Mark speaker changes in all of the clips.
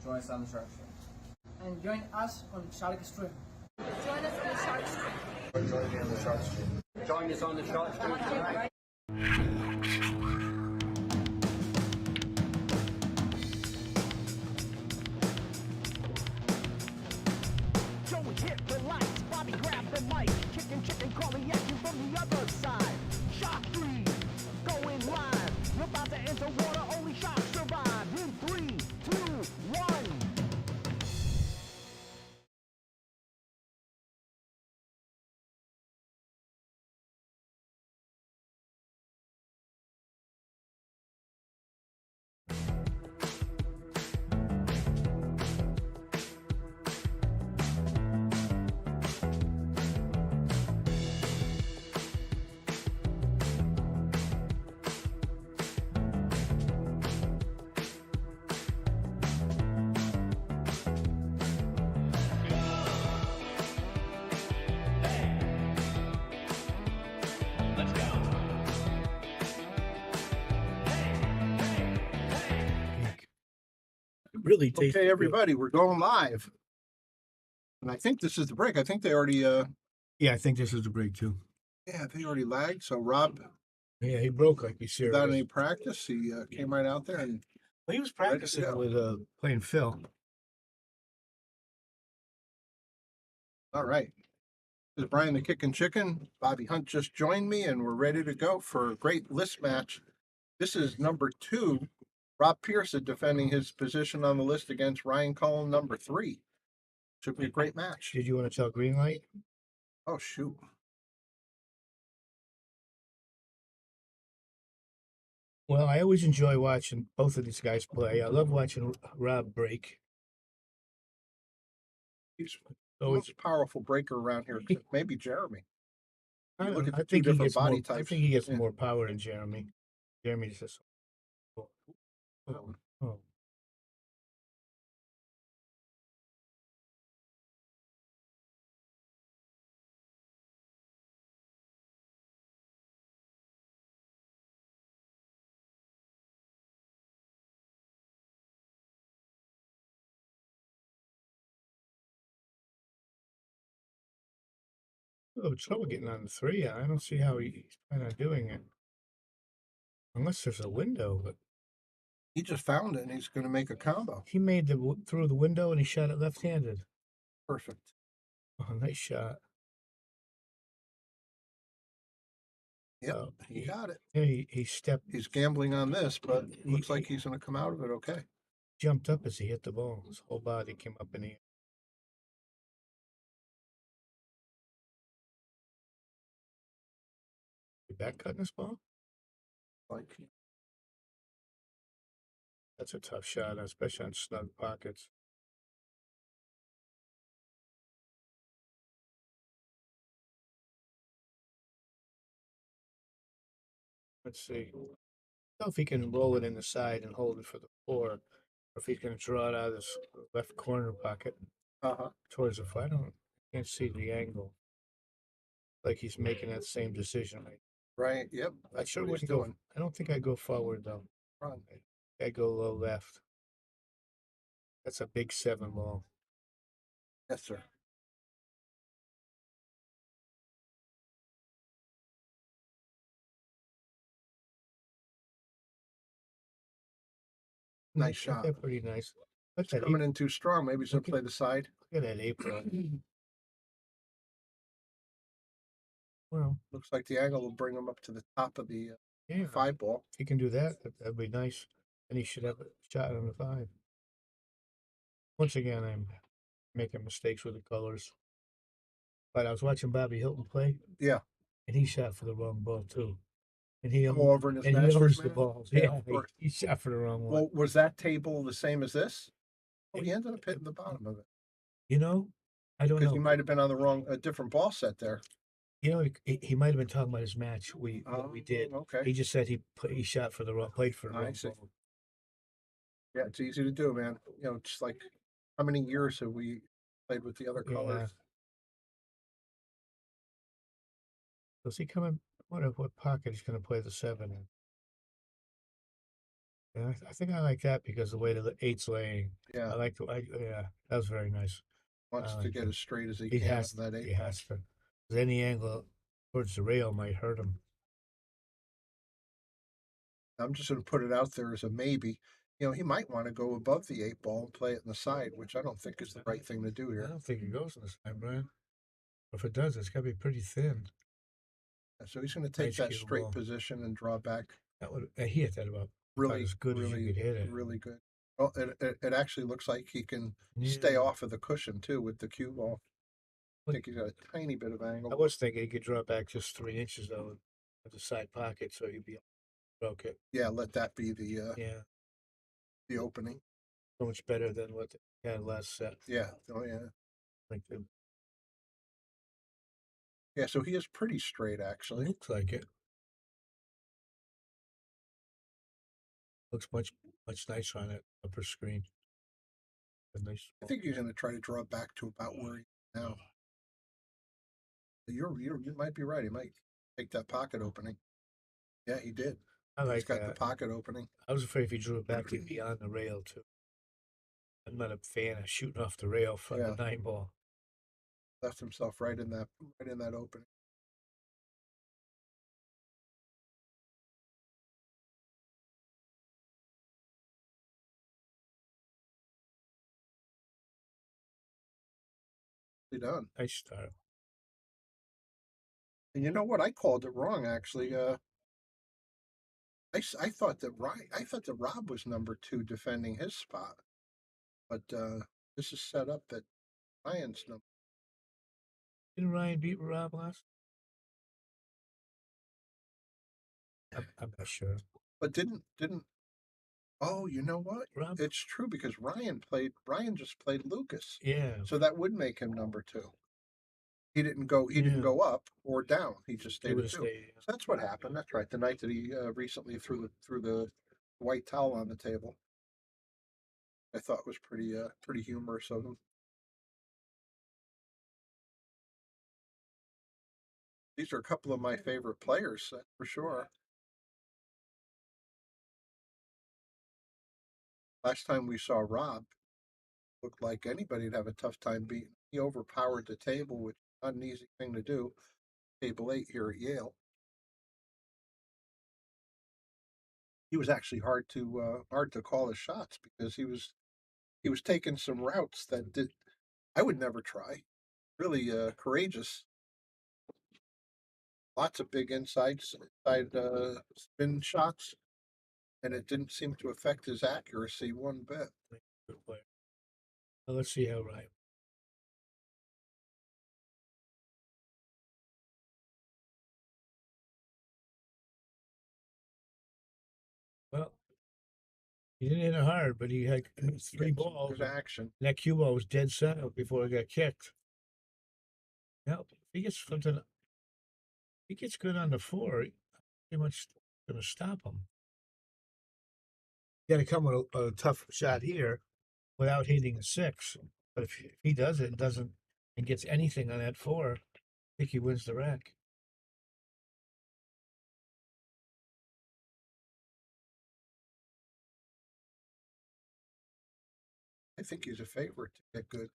Speaker 1: Join us on the Shark Stream.
Speaker 2: And join us on Shark Stream.
Speaker 3: Join us on the Shark Stream.
Speaker 1: Join me on the Shark Stream.
Speaker 4: Join us on the Shark Stream tonight.
Speaker 5: Joey hit the lights, Bobby grabbed the mic. Chicken calling at you from the other side. Shark 3, going live. We're about to enter water, only sharks survive. In 3, 2, 1.
Speaker 6: Really tasty.
Speaker 7: Okay, everybody, we're going live. And I think this is the break. I think they already
Speaker 6: Yeah, I think this is the break too.
Speaker 7: they already lagged. So Rob,
Speaker 6: Yeah, he broke like you said.
Speaker 7: without any practice, he came right out there and
Speaker 6: Well, he was
Speaker 7: ready to
Speaker 6: practicing
Speaker 7: go.
Speaker 6: with playing Phil.
Speaker 7: all right. This is Brian the Kickin' Chicken. Bobby Hunt just joined me and we're ready to go for a great list match. This is number 2. Rob Piersa defending his position on the list against Ryan Cullen, number 3. Should be a great match.
Speaker 6: Did you want to tell green light?
Speaker 7: Oh shoot.
Speaker 6: Well, I always enjoy watching both of these guys play. I love watching Rob break.
Speaker 7: He's the
Speaker 6: Always,
Speaker 7: most powerful breaker around here. Maybe Jeremy.
Speaker 6: I,
Speaker 7: You look at
Speaker 6: I
Speaker 7: the two
Speaker 6: think he
Speaker 7: different
Speaker 6: gets more.
Speaker 7: body
Speaker 6: I
Speaker 7: types.
Speaker 6: think he gets
Speaker 7: Yeah.
Speaker 6: more power than Jeremy. Jeremy just. Oh. Oh, trouble getting on the 3. I don't see how he's planning on doing it. Unless there's a window, but
Speaker 7: He just found it and he's going to make a combo.
Speaker 6: he made through the window and he shot it left-handed.
Speaker 7: Perfect.
Speaker 6: Oh, nice shot.
Speaker 7: Yep,
Speaker 6: Oh,
Speaker 7: he got it.
Speaker 6: Yeah, he stepped,
Speaker 7: He's gambling on this, but looks like he's going to come out of it okay.
Speaker 6: jumped up as he hit the ball. His whole body came up in the air. You back cutting this ball?
Speaker 7: Like,
Speaker 6: That's a tough shot, especially on snug pockets. Let's see. I don't know if he can roll it in the side and hold it for the 4, or if he's going to draw it out of this left corner pocket towards the 5. I can't see the angle. Like he's making that same decision.
Speaker 7: right. Yep.
Speaker 6: I
Speaker 7: That's
Speaker 6: sure
Speaker 7: what he's
Speaker 6: wouldn't go.
Speaker 7: doing.
Speaker 6: I don't think I go forward though.
Speaker 7: Run.
Speaker 6: I go low left. That's a big 7 ball.
Speaker 7: Yes, sir. Nice shot.
Speaker 6: They're pretty nice. Look
Speaker 7: It's
Speaker 6: at that.
Speaker 7: coming in too strong. Maybe he's going
Speaker 6: Look
Speaker 7: to
Speaker 6: at-
Speaker 7: play the side.
Speaker 6: Look at that apron. Well,
Speaker 7: Looks like the angle will bring him up to the top of the
Speaker 6: yeah.
Speaker 7: 5 ball.
Speaker 6: If he can do that, that'd be nice. And he should have a shot on the 5. Once again, I'm making mistakes with the colors. But I was watching Bobby Hilton play.
Speaker 7: Yeah.
Speaker 6: And he shot for the wrong ball too. And he
Speaker 7: Go over in his
Speaker 6: and he
Speaker 7: Masters
Speaker 6: owns the
Speaker 7: match?
Speaker 6: balls.
Speaker 7: Yeah,
Speaker 6: Yeah,
Speaker 7: of course.
Speaker 6: he shot for the wrong one.
Speaker 7: Well, was that table the same as this? Oh, he ended up hitting the bottom of it.
Speaker 6: You know, I don't
Speaker 7: Because
Speaker 6: know.
Speaker 7: he might have been on a different ball set there.
Speaker 6: You know, he might have been talking about his match. We did.
Speaker 7: Okay.
Speaker 6: He just said he shot for the wrong, played for the
Speaker 7: I
Speaker 6: wrong
Speaker 7: see.
Speaker 6: ball.
Speaker 7: Yeah, it's easy to do, man. You know, it's like, how many years have we played with the other
Speaker 6: Yeah.
Speaker 7: colors?
Speaker 6: Does he come in? What pocket he's going to play the 7 in? Yeah, I think I like that because the way the eight's laying.
Speaker 7: Yeah,
Speaker 6: Yeah, that was very nice.
Speaker 7: wants
Speaker 6: I
Speaker 7: to
Speaker 6: like
Speaker 7: get
Speaker 6: it.
Speaker 7: as straight as he
Speaker 6: He
Speaker 7: can
Speaker 6: has
Speaker 7: on that
Speaker 6: he
Speaker 7: eight ball.
Speaker 6: has to. 'Cause any angle towards the rail might hurt him.
Speaker 7: I'm just going to put it out there as a maybe. You know, he might want to go above the eight ball and play it in the side, which I don't think is the right thing to do
Speaker 6: I
Speaker 7: here.
Speaker 6: don't think it goes in the side, Brian. If it does, it's got to be pretty thin.
Speaker 7: So he's going to take
Speaker 6: Nice
Speaker 7: that
Speaker 6: cue
Speaker 7: straight
Speaker 6: ball.
Speaker 7: position and draw back.
Speaker 6: That would he hit that about
Speaker 7: Really,
Speaker 6: as good as you
Speaker 7: really,
Speaker 6: could hit it.
Speaker 7: really good. Well, it actually looks like he can
Speaker 6: Yeah.
Speaker 7: stay off of the cushion too with the cue ball. I think he's got a tiny bit of
Speaker 6: I
Speaker 7: angle.
Speaker 6: was thinking he could draw back just 3 inches though, at the side pocket, so he'd be broke it.
Speaker 7: Yeah, let that be
Speaker 6: Yeah,
Speaker 7: the opening.
Speaker 6: so much better than what they had last set.
Speaker 7: Yeah. Oh yeah.
Speaker 6: Like it
Speaker 7: Yeah. So he is pretty straight actually.
Speaker 6: looks like it. Looks much nicer on that upper screen. A nice.
Speaker 7: I think he's going to try to draw back to about where he is now. You might be right. He might take that pocket opening. Yeah, he did.
Speaker 6: I
Speaker 7: He's
Speaker 6: like
Speaker 7: got the
Speaker 6: that.
Speaker 7: pocket opening.
Speaker 6: I was afraid if he drew it back, he'd be on the rail too. I'm not a fan of shooting off the rail for
Speaker 7: Yeah.
Speaker 6: the 9 ball.
Speaker 7: Left himself right in that opening. Done.
Speaker 6: Nice start.
Speaker 7: And you know what? I called it wrong actually. I thought that Rob was number 2 defending his spot, but this is set up that Ryan's number.
Speaker 6: Didn't Ryan beat Rob last? I'm not sure.
Speaker 7: But didn't oh, you know what?
Speaker 6: Rob?
Speaker 7: It's true because Ryan just played Lucas.
Speaker 6: Yeah.
Speaker 7: So that would make him number 2. He didn't go up or down. He just
Speaker 6: He
Speaker 7: stayed
Speaker 6: would
Speaker 7: at
Speaker 6: have
Speaker 7: 2.
Speaker 6: stayed.
Speaker 7: So that's what happened. That's right. The night that he recently threw the white towel on the table. I thought was pretty humorous of him. These are a couple of my favorite players, that's for sure. Last time we saw Rob, looked like anybody'd have a tough time beating. He overpowered the table, which is not an easy thing to do. Table 8 here at Yale. He was actually hard to call his shots because he was taking some routes that I would never try. Really courageous. Lots of big inside spin shots, and it didn't seem to affect his accuracy one bit.
Speaker 6: Good player. Well, let's see how Ryan. Well, he didn't hit it hard, but he had 3 balls.
Speaker 7: Good action.
Speaker 6: And that cue ball was dead center before it got kicked. Now, if he gets something, if he gets good on the 4, pretty much going to stop him. Got to come with a tough shot here without hitting the 6. But if he does it and doesn't and gets anything on that 4, I think he wins the rack.
Speaker 7: I think he's a favorite to get good.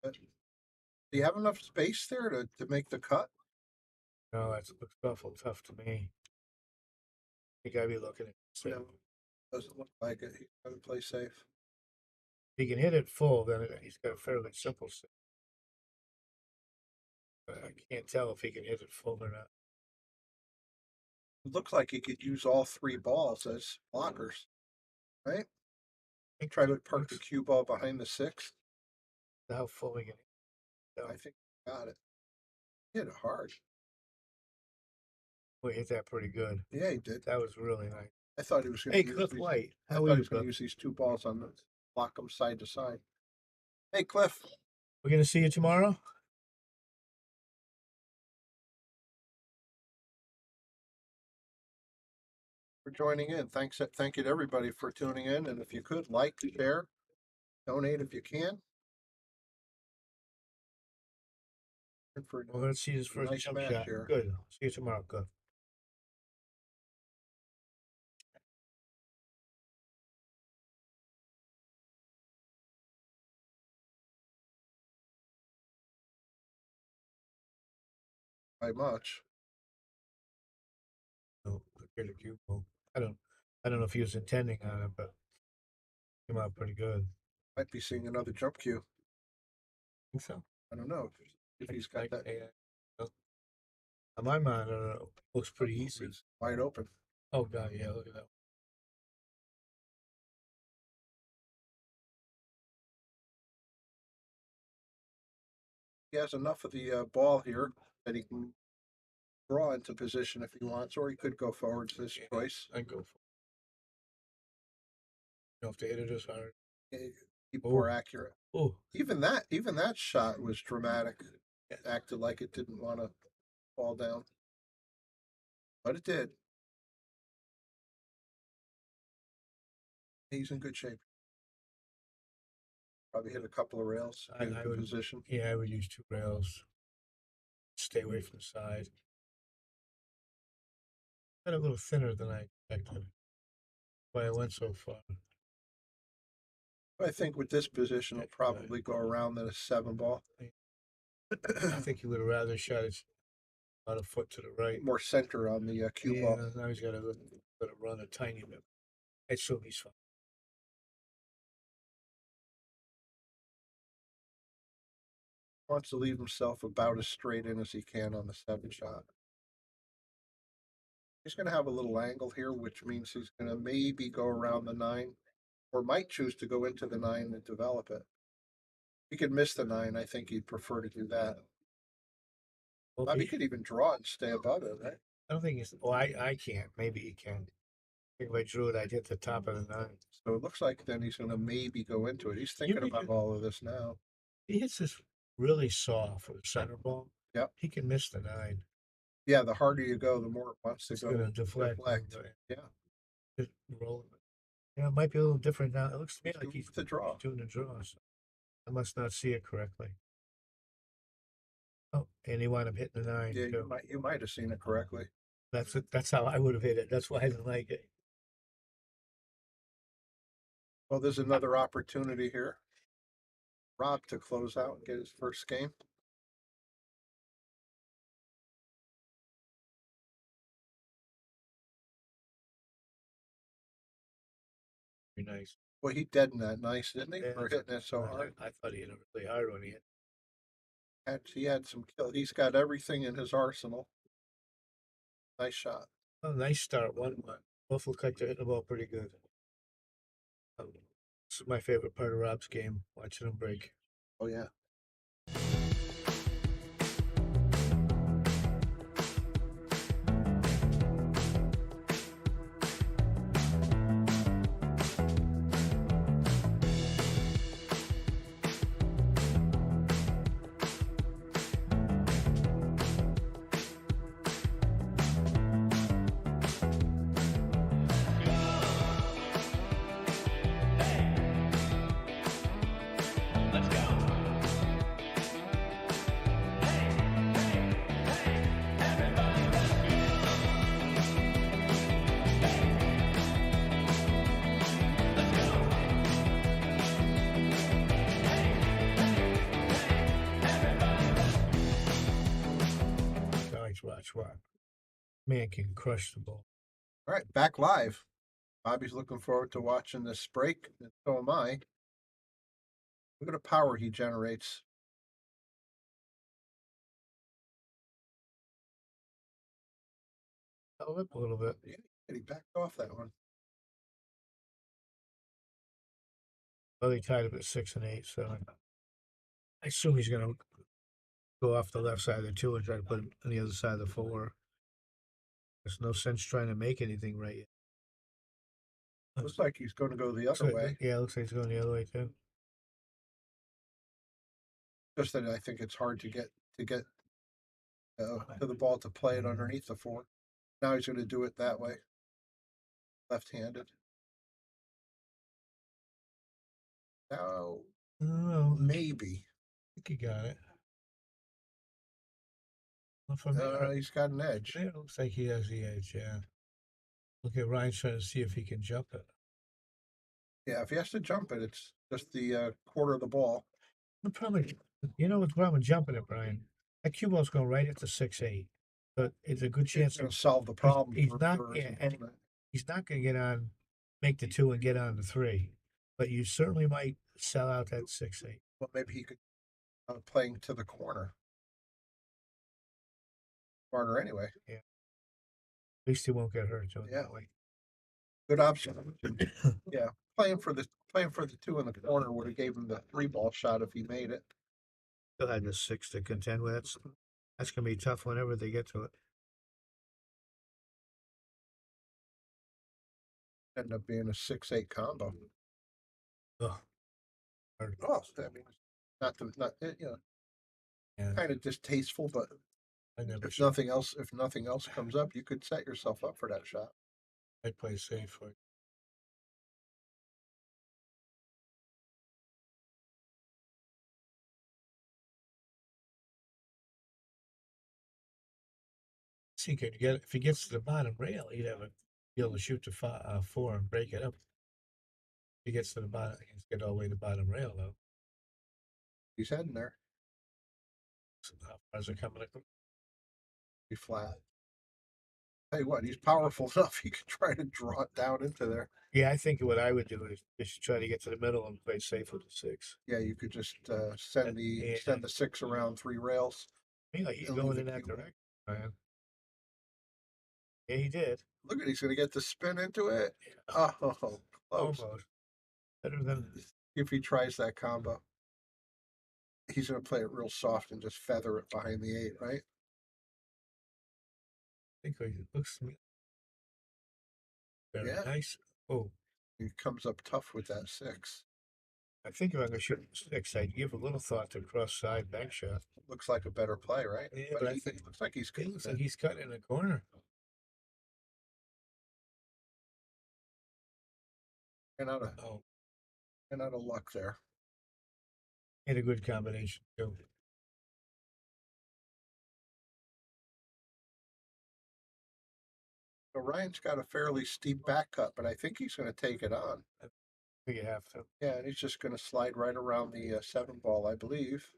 Speaker 7: But do you have enough space there to make the cut?
Speaker 6: No, that looks awful tough to me. You got to be looking at it.
Speaker 7: No, doesn't look like it. He's got to play safe.
Speaker 6: If he can hit it full, then he's got a fairly simple set. But I can't tell if he can hit it full or not.
Speaker 7: It looks like he could use all 3 balls as blockers, right? Try to park the cue ball behind the 6.
Speaker 6: How full he can hit.
Speaker 7: I think he got it. He hit it hard.
Speaker 6: We hit that pretty good.
Speaker 7: Yeah, he did.
Speaker 6: That was really nice.
Speaker 7: I thought he was going
Speaker 6: Hey,
Speaker 7: to use
Speaker 6: Cliff
Speaker 7: these,
Speaker 6: White.
Speaker 7: I
Speaker 6: How
Speaker 7: thought
Speaker 6: are
Speaker 7: he
Speaker 6: you,
Speaker 7: was going to
Speaker 6: Cliff?
Speaker 7: use these 2 balls on the block them side to side. Hey, Cliff.
Speaker 6: We're going to see you tomorrow?
Speaker 7: for joining in. Thank you to everybody for tuning in. And if you could like, share, donate if you can. And for
Speaker 6: Well, let's see his first
Speaker 7: nice
Speaker 6: jump
Speaker 7: match
Speaker 6: shot.
Speaker 7: here.
Speaker 6: Good. See you tomorrow. Good.
Speaker 7: By much.
Speaker 6: No, the cue ball. I don't know if he was intending on it, but came out pretty good.
Speaker 7: Might be seeing another jump cue.
Speaker 6: Think so?
Speaker 7: I don't know if he's got that.
Speaker 6: On my mind, looks pretty easy.
Speaker 7: It's wide open.
Speaker 6: Oh god, yeah, look at that.
Speaker 7: He has enough of the ball here that he can draw into position if he wants, or he could go forward to this choice.
Speaker 6: I go for it. You know, if they hit it as hard.
Speaker 7: Keep more accurate.
Speaker 6: Oh,
Speaker 7: Even that shot was dramatic. It acted like it didn't want to fall down, but it did. He's in good shape. Probably hit a couple of rails.
Speaker 6: I
Speaker 7: in
Speaker 6: would
Speaker 7: position.
Speaker 6: Yeah, I would use 2 rails. Stay away from the side. Got a little thinner than I expected. Why I went so far.
Speaker 7: I think with this position, it'll probably go around the 7 ball.
Speaker 6: I think he would have rather shot it about a foot to the right.
Speaker 7: More center on the cue
Speaker 6: Yeah,
Speaker 7: ball.
Speaker 6: now he's got to let it run a tiny bit. I assume he's fine.
Speaker 7: Wants to leave himself about as straight in as he can on the 7 shot. He's going to have a little angle here, which means he's going to maybe go around the 9, or might choose to go into the 9 and develop it. He could miss the 9. I think he'd prefer to do that.
Speaker 6: Well,
Speaker 7: Bobby could even draw and stay above it, right?
Speaker 6: I don't think he's. Well, I can't. Maybe he can. I think if I drew it, I'd hit the top of the 9.
Speaker 7: So it looks like then he's going to maybe go into it. He's thinking about all of this now.
Speaker 6: He hits this really soft with a center ball.
Speaker 7: Yep.
Speaker 6: He can miss the 9.
Speaker 7: Yeah, the harder you go, the more it wants to
Speaker 6: It's
Speaker 7: go.
Speaker 6: going to deflect.
Speaker 7: Yeah.
Speaker 6: Just roll it. Yeah, it might be a little different now. It looks to me like he's
Speaker 7: the draw.
Speaker 6: doing the draw. So I must not see it correctly. Oh, and he wound up hitting the 9.
Speaker 7: Yeah,
Speaker 6: too.
Speaker 7: you might have seen it correctly.
Speaker 6: That's how I would have hit it. That's why I didn't like it.
Speaker 7: Well, there's another opportunity here. Rob to close out and get his first game.
Speaker 6: Very nice.
Speaker 7: Well, he deadened that nice, didn't he?
Speaker 6: Yeah,
Speaker 7: For hitting it so hard.
Speaker 6: I thought he hit it really hard when he hit.
Speaker 7: He had some kill. He's got everything in his arsenal. Nice shot.
Speaker 6: Oh, nice start. 1-1. Both look like they're hitting the ball pretty good. This is my favorite part of Rob's game, watching him break.
Speaker 7: Oh, yeah. Watch.
Speaker 6: Man can crush the ball.
Speaker 7: All right, back live. Bobby's looking forward to watching this break, and so am I. Look at the power he generates.
Speaker 6: Up a little bit.
Speaker 7: Yeah, he backed off that one.
Speaker 6: Well, he tied up at 6 and 8, so I assume he's going to go off the left side of the 2 and try to put him on the other side of the 4. There's no sense trying to make anything right yet.
Speaker 7: Looks like he's going to go the other way.
Speaker 6: Yeah, looks like he's going the other way too.
Speaker 7: Just that I think it's hard to get to the ball to play it underneath the 4. Now he's going to do it that way. left-handed. No,
Speaker 6: Oh, I
Speaker 7: maybe.
Speaker 6: think he got it. Well, from there,
Speaker 7: He's got an edge.
Speaker 6: it looks like he has the edge, yeah. Okay, Ryan's trying to see if he can jump it.
Speaker 7: Yeah, if he has to jump it, it's just the quarter of the ball.
Speaker 6: The problem, you know what's wrong with jumping it, Brian? That cue ball's going right at the 6-8. But it's a good chance
Speaker 7: It's going to solve the problem
Speaker 6: he's
Speaker 7: for,
Speaker 6: not,
Speaker 7: for his
Speaker 6: yeah, and
Speaker 7: opponent.
Speaker 6: he's not going to get on, make the 2 and get on the 3. But you certainly might sell out that 6-8.
Speaker 7: Well, maybe he could playing to the corner. Corner anyway.
Speaker 6: Yeah. At least he won't get hurt doing
Speaker 7: Yeah.
Speaker 6: that way.
Speaker 7: Good option. Yeah, playing for the 2 in the corner would have gave him the 3-ball shot if he made it.
Speaker 6: Still had the 6 to contend with. That's going to be tough whenever they get to it.
Speaker 7: End up being a 6-8 combo.
Speaker 6: Oh,
Speaker 7: Oh, I mean, not
Speaker 6: yeah.
Speaker 7: kind of distasteful, but
Speaker 6: I never
Speaker 7: if
Speaker 6: should.
Speaker 7: nothing else comes up, you could set yourself up for that shot.
Speaker 6: I'd play safe for it. See, could get if he gets to the bottom rail, he'd be able to shoot the 4 and break it up. If he gets to the bottom, he's get all the way to the bottom rail though.
Speaker 7: He's heading there.
Speaker 6: So how far is it coming?
Speaker 7: Be flat. Tell you what, he's powerful enough. He could try to draw it down into there.
Speaker 6: Yeah, I think what I would do is just try to get to the middle and play safe with the 6.
Speaker 7: Yeah, you could just send the 6 around 3 rails.
Speaker 6: Yeah, he's
Speaker 7: and
Speaker 6: going
Speaker 7: leave
Speaker 6: in
Speaker 7: the
Speaker 6: that
Speaker 7: cue.
Speaker 6: direction, man. Yeah, he did.
Speaker 7: Look at he's going to get the spin into it. Oh, close.
Speaker 6: Almost. Better than
Speaker 7: If he tries that combo, he's going to play it real soft and just feather it behind the 8, right?
Speaker 6: I think it looks to me. Very
Speaker 7: Yeah.
Speaker 6: nice. Oh,
Speaker 7: He comes up tough with that 6.
Speaker 6: I think if I'm going to shoot 6, I'd give a little thought to cross side bank shot.
Speaker 7: Looks like a better play, right?
Speaker 6: Yeah,
Speaker 7: but
Speaker 6: but I
Speaker 7: he
Speaker 6: think
Speaker 7: looks like he's
Speaker 6: It
Speaker 7: cutting
Speaker 6: looks
Speaker 7: it.
Speaker 6: like he's cutting in the corner.
Speaker 7: Ran out
Speaker 6: Oh,
Speaker 7: of luck there.
Speaker 6: and a good combination too.
Speaker 7: So Ryan's got a fairly steep back cut, but I think he's going to take it on.
Speaker 6: I think you have to.
Speaker 7: Yeah, and he's just going to slide right around the 7-ball, I believe.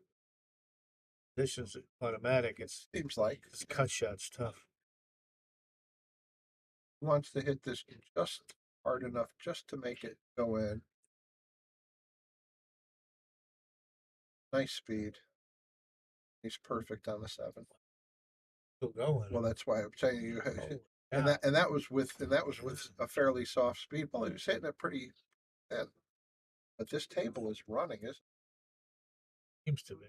Speaker 6: This is automatic. It's
Speaker 7: Seems like
Speaker 6: cut shot's tough.
Speaker 7: he wants to hit this just hard enough just to make it go in. Nice speed. He's perfect on the 7.
Speaker 6: Still going.
Speaker 7: Well, that's why I'm saying you.
Speaker 6: Oh,
Speaker 7: And
Speaker 6: yeah.
Speaker 7: that was with a fairly soft speed. Well, he was hitting it pretty thin. But this table is running, isn't it?
Speaker 6: Seems to be.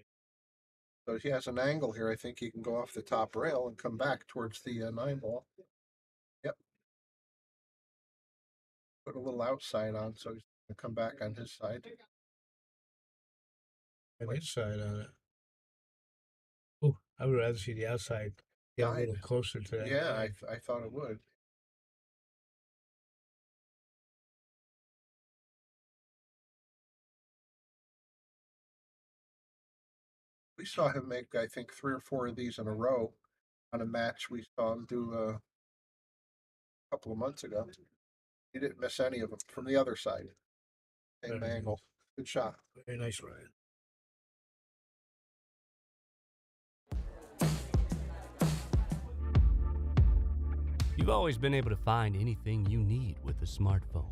Speaker 7: So he has an angle here. I think he can go off the top rail and come back towards the 9-ball. Yep. Put a little outside on, so he's going to come back on his side.
Speaker 6: An inside on it. Oh, I would rather see the outside get a little closer to that.
Speaker 7: Yeah,
Speaker 6: line.
Speaker 7: I thought it would. We saw him make, I think, 3 or 4 of these in a row on a match we saw him do a couple of months ago. He didn't miss any of them from the other side. Same
Speaker 6: Very
Speaker 7: angle. Good shot.
Speaker 6: Very nice, Ryan.
Speaker 8: You've always been able to find anything you need with a smartphone.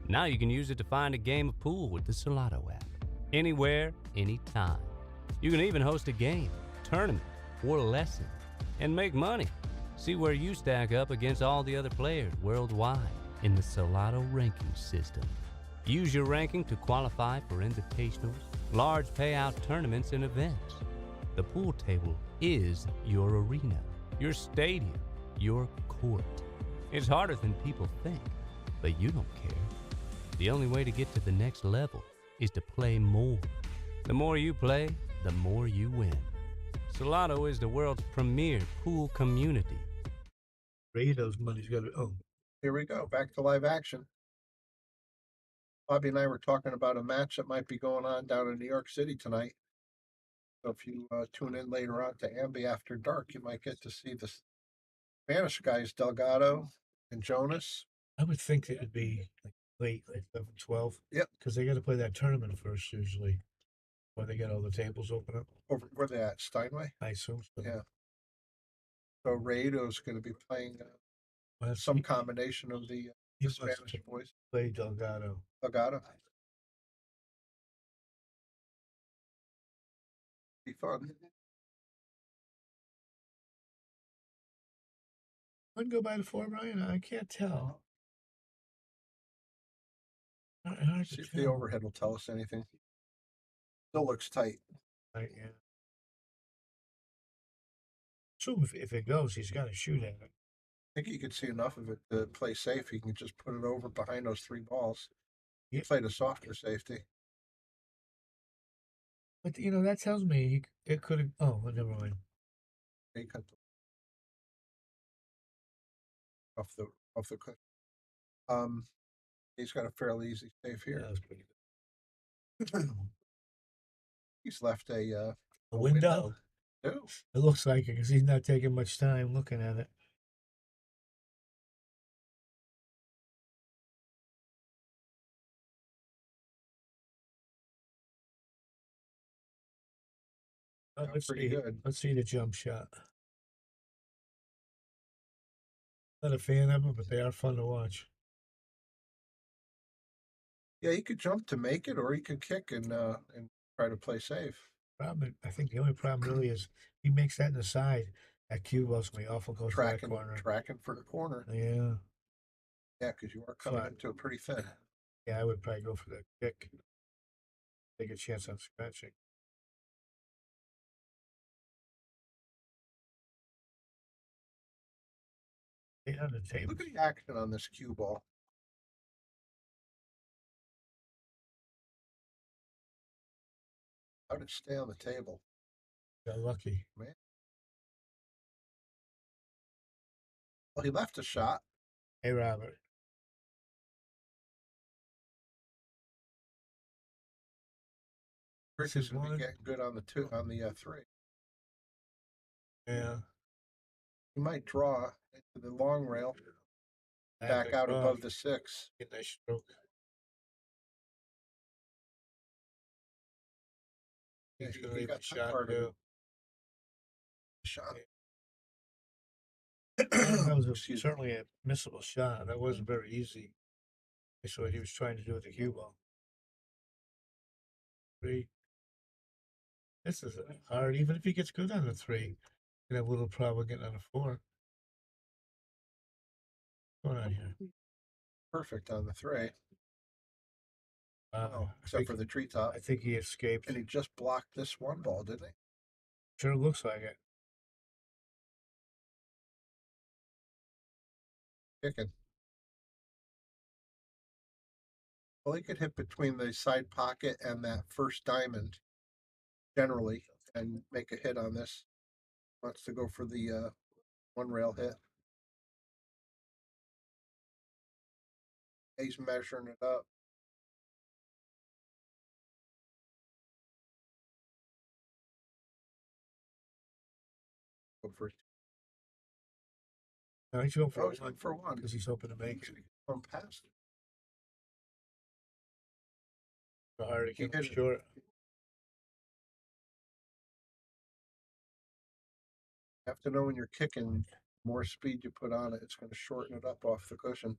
Speaker 8: Now you can use it to find a game of pool with the Solado app. Anywhere, anytime. You can even host a game, tournament, or lesson, and make money. See where you stack up against all the other players worldwide in the Solado ranking system. Use your ranking to qualify for invitationals, large payout tournaments, and events. The pool table is your arena, your stadium, your court. It's harder than people think, but you don't care. The only way to get to the next level is to play more. The more you play, the more you win. Solado is the world's premier pool community.
Speaker 6: Rado's money's got to. Oh,
Speaker 7: Here we go, back to live action. Bobby and I were talking about a match that might be going on down in New York City tonight. So if you tune in later on to Ambi After Dark, you might get to see the Spanish guys, Delgado and Jonas.
Speaker 6: I would think it would be like late, like 11, 12.
Speaker 7: Yep.
Speaker 6: Because they got to play that tournament first, usually, before they get all the tables open up.
Speaker 7: Over where they at, Steinway?
Speaker 6: I assume so.
Speaker 7: Yeah. So Rado's going to be playing
Speaker 6: Well,
Speaker 7: some
Speaker 6: he
Speaker 7: combination of the
Speaker 6: must
Speaker 7: Spanish boys.
Speaker 6: play Delgado.
Speaker 7: Delgado. Be fun.
Speaker 6: Wouldn't go by the 4, Brian? I can't tell. Hard
Speaker 7: See
Speaker 6: to
Speaker 7: if the
Speaker 6: tell.
Speaker 7: overhead will tell us anything. Still looks tight.
Speaker 6: Right, yeah. Assume if it goes, he's got to shoot at it.
Speaker 7: I think he could see enough of it to play safe. He can just put it over behind those 3 balls. He
Speaker 6: Yeah.
Speaker 7: played a softer safety.
Speaker 6: But, that tells me it could have. Oh, well, never mind.
Speaker 7: He cut off the cliff. He's got a fairly easy save
Speaker 6: Yeah,
Speaker 7: here.
Speaker 6: that was pretty good.
Speaker 7: He's left
Speaker 6: A window?
Speaker 7: too.
Speaker 6: It looks like it because he's not taking much time looking at it. Let's
Speaker 7: pretty
Speaker 6: see.
Speaker 7: good.
Speaker 6: Let's see the jump shot. Not a fan of them, but they are fun to watch.
Speaker 7: Yeah, he could jump to make it, or he could kick and try to play safe.
Speaker 6: I think the only problem really is he makes that in the side. That cue ball's gonna be awful close to that corner.
Speaker 7: Tracking for the corner.
Speaker 6: Yeah.
Speaker 7: Yeah, because you are coming into it pretty thin.
Speaker 6: Yeah, I would probably go for the kick. Take a chance on scratching. On the table.
Speaker 7: Look at the action on this cue ball. How did it stay on the table?
Speaker 6: Got lucky.
Speaker 7: Man. Well, he left a shot.
Speaker 6: Hey, Robert.
Speaker 7: Rick is going to be getting good on the 3.
Speaker 6: Yeah.
Speaker 7: He might draw into the long rail, back out above the 6.
Speaker 6: Get that stroke.
Speaker 7: Yeah,
Speaker 6: He's going to
Speaker 7: he
Speaker 6: leave
Speaker 7: got
Speaker 6: the shot too.
Speaker 7: Shot.
Speaker 6: That was certainly a missable shot. That wasn't very easy. That's what he was trying to do with the cue ball. 3. This is hard. Even if he gets good on the 3, he'd have a little problem getting on the 4. What's going on here?
Speaker 7: Perfect on the 3.
Speaker 6: Wow.
Speaker 7: Except for the treetop.
Speaker 6: I think he escaped.
Speaker 7: And he just blocked this 1 ball, didn't he?
Speaker 6: Sure looks like it.
Speaker 7: Kicking. Well, he could hit between the side pocket and that first diamond generally and make a hit on this. Wants to go for the 1 rail hit. He's measuring it up. Go for
Speaker 6: No, he's going for
Speaker 7: he's going for 1
Speaker 6: because he's hoping to make it.
Speaker 7: From past.
Speaker 6: So hard to keep him
Speaker 7: hit it.
Speaker 6: short.
Speaker 7: You have to know when you're kicking, more speed you put on it, it's going to shorten it up off the cushion.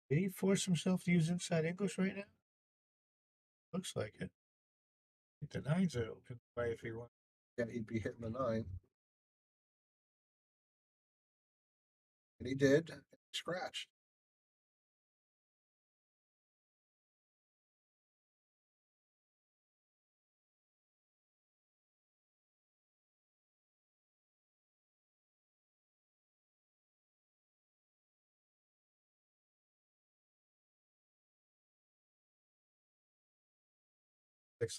Speaker 6: Did he force himself to use inside English right now? Looks like it. I think the 9s are open play if he wants.
Speaker 7: Yeah, he'd be hitting the 9. And he did. He scratched.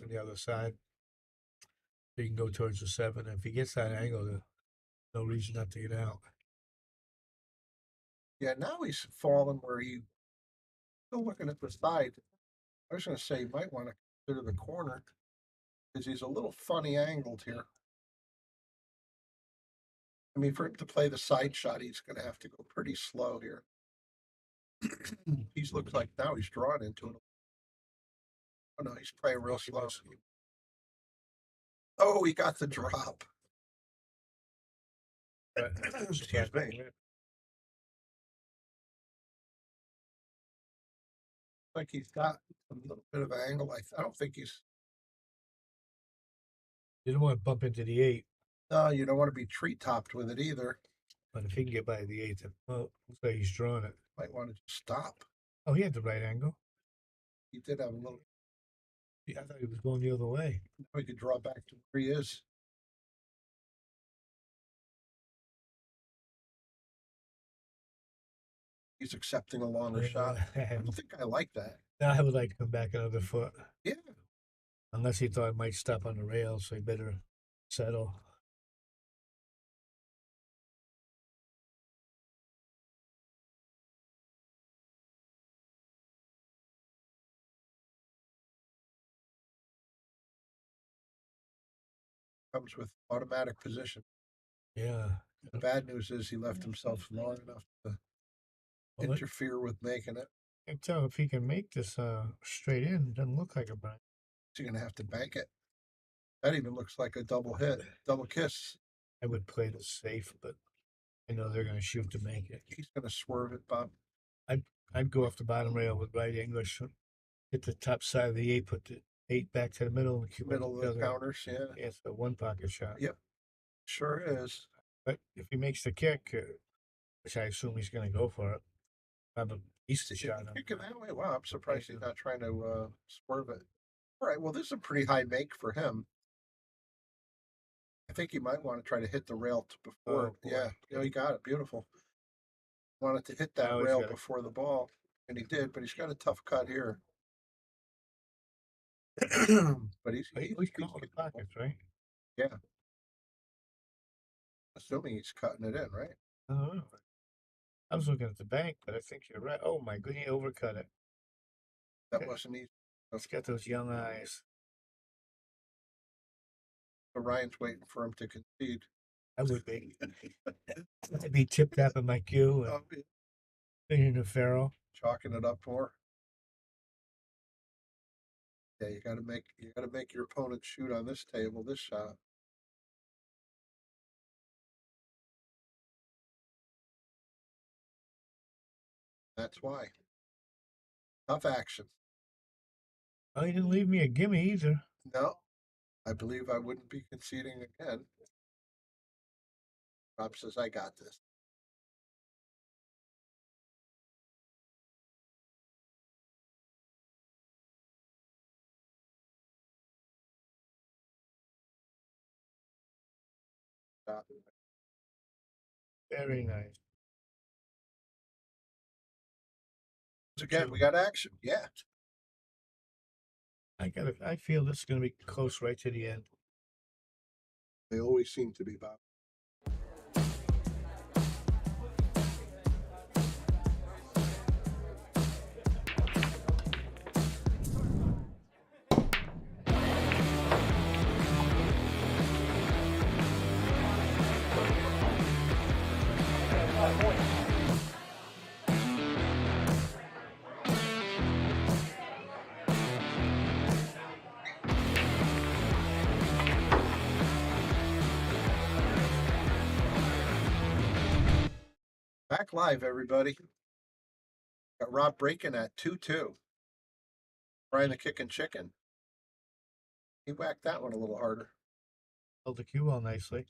Speaker 6: On the other side. So he can go towards the 7. If he gets that angle, No reason not to get out.
Speaker 7: Yeah, now he's fallen where he still looking at the side. I was going to say you might want to consider the corner because he's a little funny angled here. I mean, for him to play the side shot, he's going to have to go pretty slow here. He looks like now he's drawn into it. Oh no, he's playing real slow. Oh, he got the drop. Excuse me. Like he's got a little bit of angle. I don't think he's.
Speaker 6: You don't want to bump into the 8.
Speaker 7: No, you don't want to be tree topped with it either.
Speaker 6: But if he can get by the 8, then, well, looks like he's drawing it.
Speaker 7: Might want to just stop.
Speaker 6: Oh, he had the right angle.
Speaker 7: He did have a little.
Speaker 6: Yeah, I thought he was going the other way.
Speaker 7: Now he could draw back to where he is. He's accepting a longer shot. I don't think I like that.
Speaker 6: Now I would like to come back another foot.
Speaker 7: Yeah.
Speaker 6: Unless he thought it might stop on the rail, so he better settle.
Speaker 7: Comes with automatic position.
Speaker 6: Yeah.
Speaker 7: The bad news is he left himself long enough to interfere with making it.
Speaker 6: I can tell if he can make this straight in, it doesn't look like a bind.
Speaker 7: He's going to have to bank it. That even looks like a double hit, double kiss.
Speaker 6: I would play this safe, but I know they're going to shoot to make it.
Speaker 7: He's going to swerve it, Bob.
Speaker 6: I'd go off the bottom rail with right English, hit the top side of the 8, put the 8 back to the middle, and keep
Speaker 7: Middle of the counters, yeah.
Speaker 6: Yeah, it's a one pocket shot.
Speaker 7: Yep, sure is.
Speaker 6: But if he makes the kick, which I assume he's going to go for it, have a decent shot.
Speaker 7: Kicking that way. Wow, I'm surprised he's not trying to swerve it. All right, well, this is a pretty high make for him. I think he might want to try to hit the rail before. Yeah, he got it. Beautiful. Wanted to hit that rail before the ball, and he did, but he's got a tough cut here. But he's
Speaker 6: calling the pockets, right?
Speaker 7: Yeah. Assuming he's cutting it in, right?
Speaker 6: I don't know. I was looking at the bank, but I think you're right. Oh my goodness, he overcut it.
Speaker 7: That wasn't easy.
Speaker 6: He's got those young eyes.
Speaker 7: So Ryan's waiting for him to concede.
Speaker 6: I would be. I'd be tip tapping my cue and thinking of Pharaoh.
Speaker 7: Chalking it up for. Yeah, you gotta make your opponent shoot on this table, this shot. That's why. Tough action.
Speaker 6: Oh, he didn't leave me a gimme either.
Speaker 7: No, I believe I wouldn't be conceding again. Rob says, I got this.
Speaker 6: Very nice.
Speaker 7: Again, we got action. Yeah.
Speaker 6: I feel this is gonna be close right to the end.
Speaker 7: They always seem to be, Bob. Back live, everybody. Got Rob breaking at 2-2. Brian the kicking chicken. He whacked that one a little harder.
Speaker 6: Held the cue well nicely.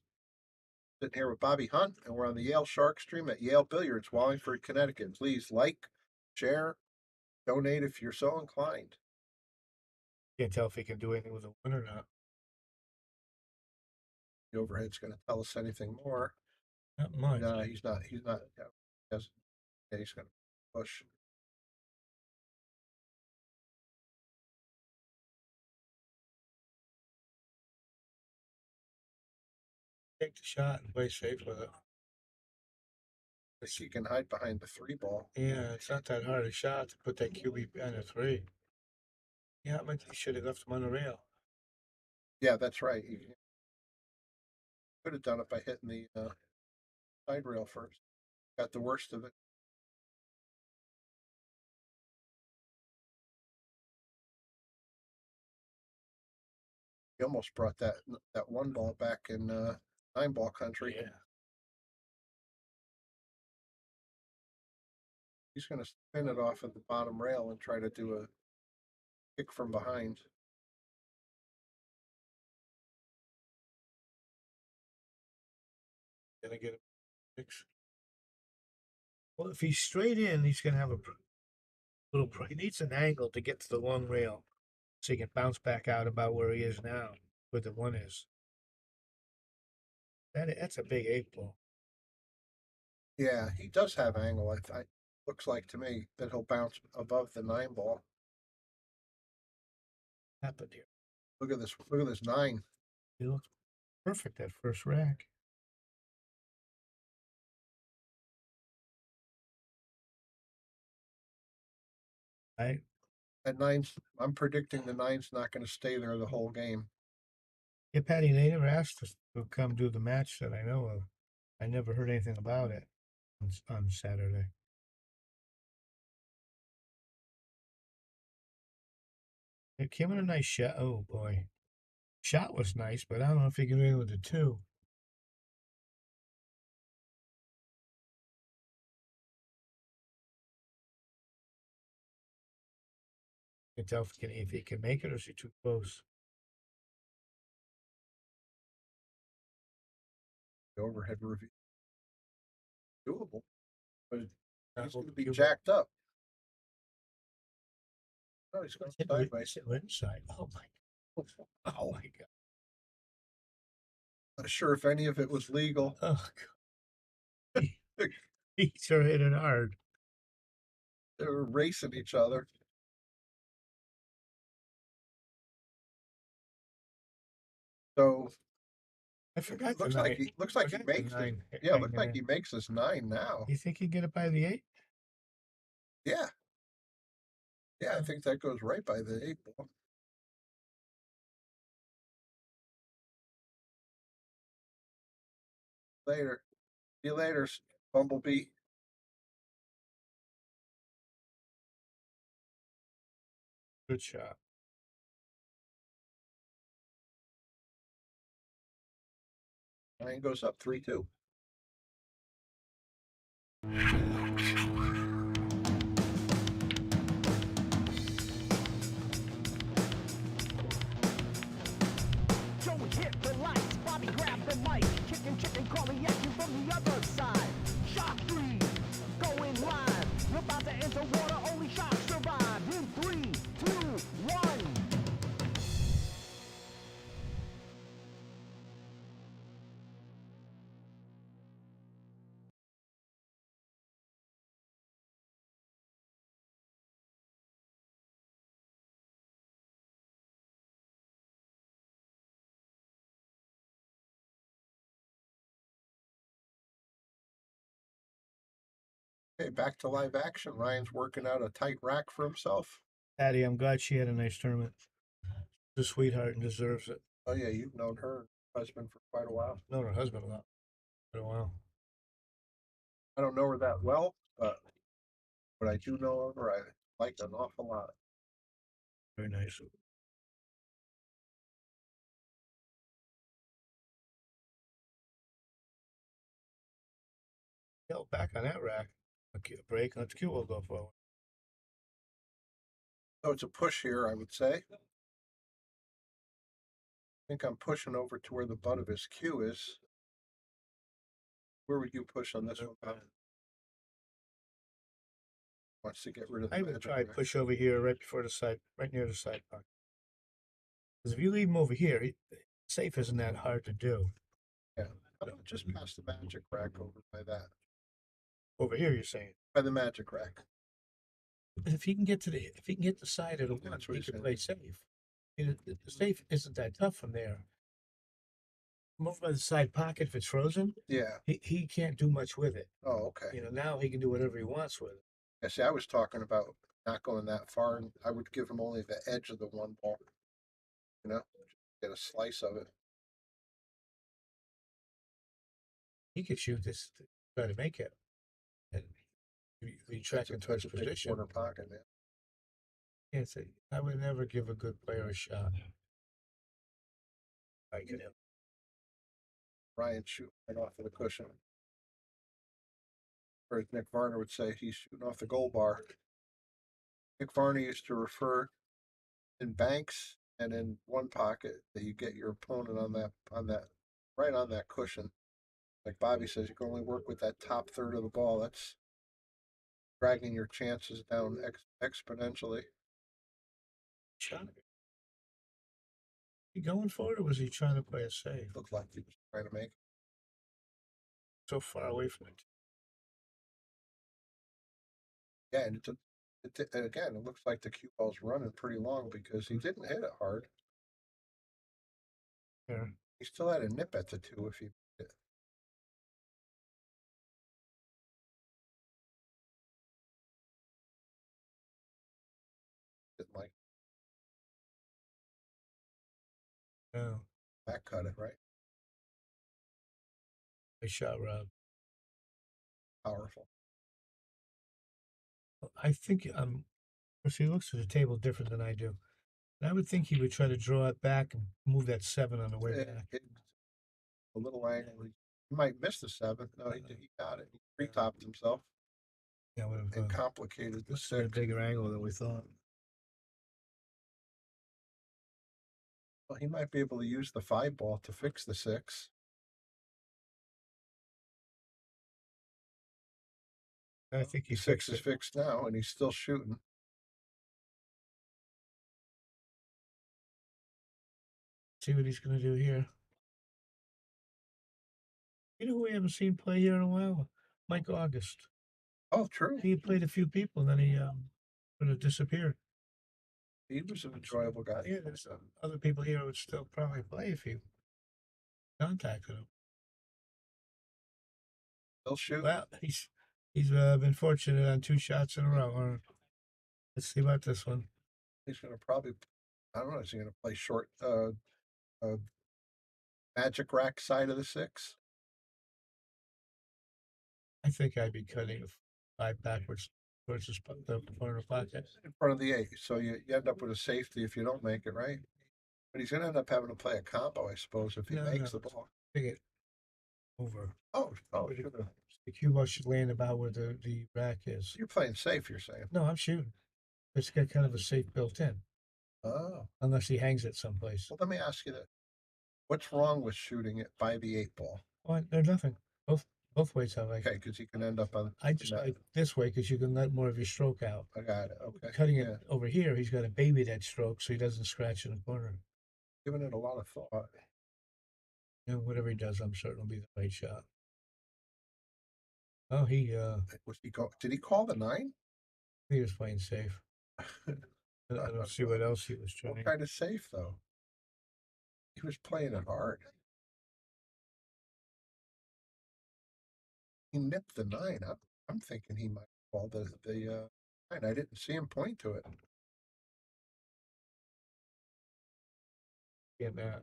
Speaker 7: Sitting here with Bobby Hunt, and we're on the Yale Shark stream at Yale Billiards, Wallingford, Connecticut. Please like, share, donate if you're so inclined.
Speaker 6: Can't tell if he can do anything with a win or not.
Speaker 7: The overhead's going to tell us anything more.
Speaker 6: Not much.
Speaker 7: No, he's not. He's not. Yeah, he's going to push.
Speaker 6: Take the shot and play safe with it.
Speaker 7: She can hide behind the 3 ball.
Speaker 6: Yeah, it's not that hard a shot to put that QB behind a 3. Yeah, I meant you should have left him on the rail.
Speaker 7: Yeah, that's right. You could have done it by hitting the side rail first. Got the worst of it. He almost brought that 1 ball back in 9 ball country.
Speaker 6: Yeah.
Speaker 7: He's going to spin it off of the bottom rail and try to do a kick from behind.
Speaker 6: Gonna get a 6. Well, if he's straight in, he's gonna have a little. He needs an angle to get to the long rail, so he can bounce back out about where he is now, where the 1 is. That's a big 8 ball.
Speaker 7: Yeah, he does have angle. I looks like to me that he'll bounce above the 9 ball.
Speaker 6: Happened here.
Speaker 7: Look at this. Look at this 9.
Speaker 6: He looks perfect that first rack. Right.
Speaker 7: At 9's, I'm predicting the 9's not going to stay there the whole game.
Speaker 6: Yeah, Patty, they never asked us to come do the match that I know of. I never heard anything about it on Saturday. It came in a nice shot. Oh boy, shot was nice, but I don't know if he can win with the 2. Can tell if he can make it or is he too close.
Speaker 7: The overhead review. Doable. But he's going to be
Speaker 6: Cuba.
Speaker 7: jacked up. No, he's going
Speaker 6: Hit
Speaker 7: sideways.
Speaker 6: inside. Oh my god. Oh my god.
Speaker 7: Not sure if any of it was legal.
Speaker 6: Oh god. He sure hit it hard.
Speaker 7: They were racing each other. So
Speaker 6: I forgot.
Speaker 7: looks like he makes it. Yeah, looks like he makes this 9 now.
Speaker 6: You think he'd get it by the 8?
Speaker 7: Yeah. Yeah, I think that goes right by the 8 ball. Later. See you later, Bumblebee.
Speaker 6: Good shot.
Speaker 7: Line goes up 3-2.
Speaker 5: Joey hit the lights, Bobby grabbed the mic, chicken calling at you from the other side. Shock 3, going live. We're about to enter water, only shock survive. In 3, 2, 1.
Speaker 7: Okay, back to live action. Ryan's working out a tight rack for himself.
Speaker 6: Patty, I'm glad she had a nice tournament. She's a sweetheart and deserves it.
Speaker 7: Oh yeah, you've known her husband for quite a while.
Speaker 6: Known her husband a lot. For a while.
Speaker 7: I don't know her that well, but what I do know of her, I like an awful lot.
Speaker 6: Very nice. Yo, back on that rack. A break. Let's Q will go forward.
Speaker 7: So it's a push here, I would say. I think I'm pushing over to where the butt of his cue is. Where would you push on this one, Bob? Wants to get rid of the
Speaker 6: I would
Speaker 7: magic
Speaker 6: try
Speaker 7: rack.
Speaker 6: push over here right before the side, right near the side pocket. Because if you leave him over here, safe isn't that hard to do.
Speaker 7: Yeah, just past the magic rack over by that.
Speaker 6: Over here, you're saying.
Speaker 7: By the magic rack.
Speaker 6: But if he can get the side of the one,
Speaker 7: That's what
Speaker 6: he
Speaker 7: he's
Speaker 6: can
Speaker 7: gonna
Speaker 6: play safe. The safe isn't that tough from there. Move by the side pocket if it's frozen.
Speaker 7: Yeah.
Speaker 6: He can't do much with it.
Speaker 7: Oh, okay.
Speaker 6: You know, now he can do whatever he wants with it.
Speaker 7: Yeah, see, I was talking about not going that far, and I would give him only the edge of the one ball. You know, get a slice of it.
Speaker 6: He could shoot this, try to make it, and be tracking towards
Speaker 7: That's a big
Speaker 6: position.
Speaker 7: corner pocket, man.
Speaker 6: Yeah, so I would never give a good player a shot. I could have.
Speaker 7: Ryan shooting right off of the cushion. Or as Nick Varner would say, he's shooting off the goal bar. Nick Varner used to refer in banks and in one pocket that you get your opponent right on that cushion. Like Bobby says, you can only work with that top third of the ball. That's dragging your chances down exponentially.
Speaker 6: Shot. He going for it, or was he trying to play it safe?
Speaker 7: Looked like he was trying to make it.
Speaker 6: So far away from it.
Speaker 7: Yeah, and and again, it looks like the cue ball's running pretty long because he didn't hit it hard.
Speaker 6: Yeah.
Speaker 7: He still had a nip at the two if he hit it. Didn't like
Speaker 6: No.
Speaker 7: back cut it, right?
Speaker 6: Nice shot, Rob.
Speaker 7: Powerful.
Speaker 6: I think course, he looks at the table different than I do. And I would think he would try to draw it back and move that 7 on the way back.
Speaker 7: A little angle. He might miss the 7. No, he got it. He pre-topped himself
Speaker 6: Yeah, would have
Speaker 7: and complicated the
Speaker 6: this is a
Speaker 7: 6.
Speaker 6: bigger angle than we thought.
Speaker 7: Well, he might be able to use the 5 ball to fix the 6.
Speaker 6: I think he
Speaker 7: The 6
Speaker 6: fixed
Speaker 7: is
Speaker 6: it.
Speaker 7: fixed now, and he's still shooting.
Speaker 6: See what he's going to do here. You know who we haven't seen play here in a while? Mike August.
Speaker 7: Oh, true.
Speaker 6: He played a few people, and then he sort of disappeared.
Speaker 7: He was an enjoyable guy.
Speaker 6: Yeah, there's other people here who would still probably play if you contacted him.
Speaker 7: He'll shoot.
Speaker 6: Well, he's been fortunate on 2 shots in a row. Let's see about this one.
Speaker 7: He's going to probably, I don't know, is he going to play short, magic rack side of the 6?
Speaker 6: I think I'd be cutting 5 backwards towards the corner pocket.
Speaker 7: In front of the 8. So you end up with a safety if you don't make it, right? But he's going to end up having to play a combo, I suppose, if he makes the ball.
Speaker 6: Take it over.
Speaker 7: Oh,
Speaker 6: The cue ball should land about where the rack is.
Speaker 7: you're playing safe, you're saying.
Speaker 6: No, I'm shooting. It's got kind of a safe built in.
Speaker 7: Oh.
Speaker 6: Unless he hangs it someplace.
Speaker 7: Well, let me ask you that. What's wrong with shooting it by the 8 ball?
Speaker 6: Well, there's nothing. Both ways I like
Speaker 7: Okay,
Speaker 6: it.
Speaker 7: because you can end up on.
Speaker 6: I just like this way because you can let more of your stroke out.
Speaker 7: I got it. Okay.
Speaker 6: Cutting it over here, he's got to baby that stroke so he doesn't scratch in the corner.
Speaker 7: Giving it a lot of thought.
Speaker 6: You know, whatever he does, I'm certain it'll be the right shot. Oh,
Speaker 7: Did he call the 9?
Speaker 6: he was playing safe. I don't see what else he was trying.
Speaker 7: What kind of safe though? He was playing it hard. He nipped the 9. I'm thinking he might call the 9. I didn't see him point to it.
Speaker 6: Yeah, man.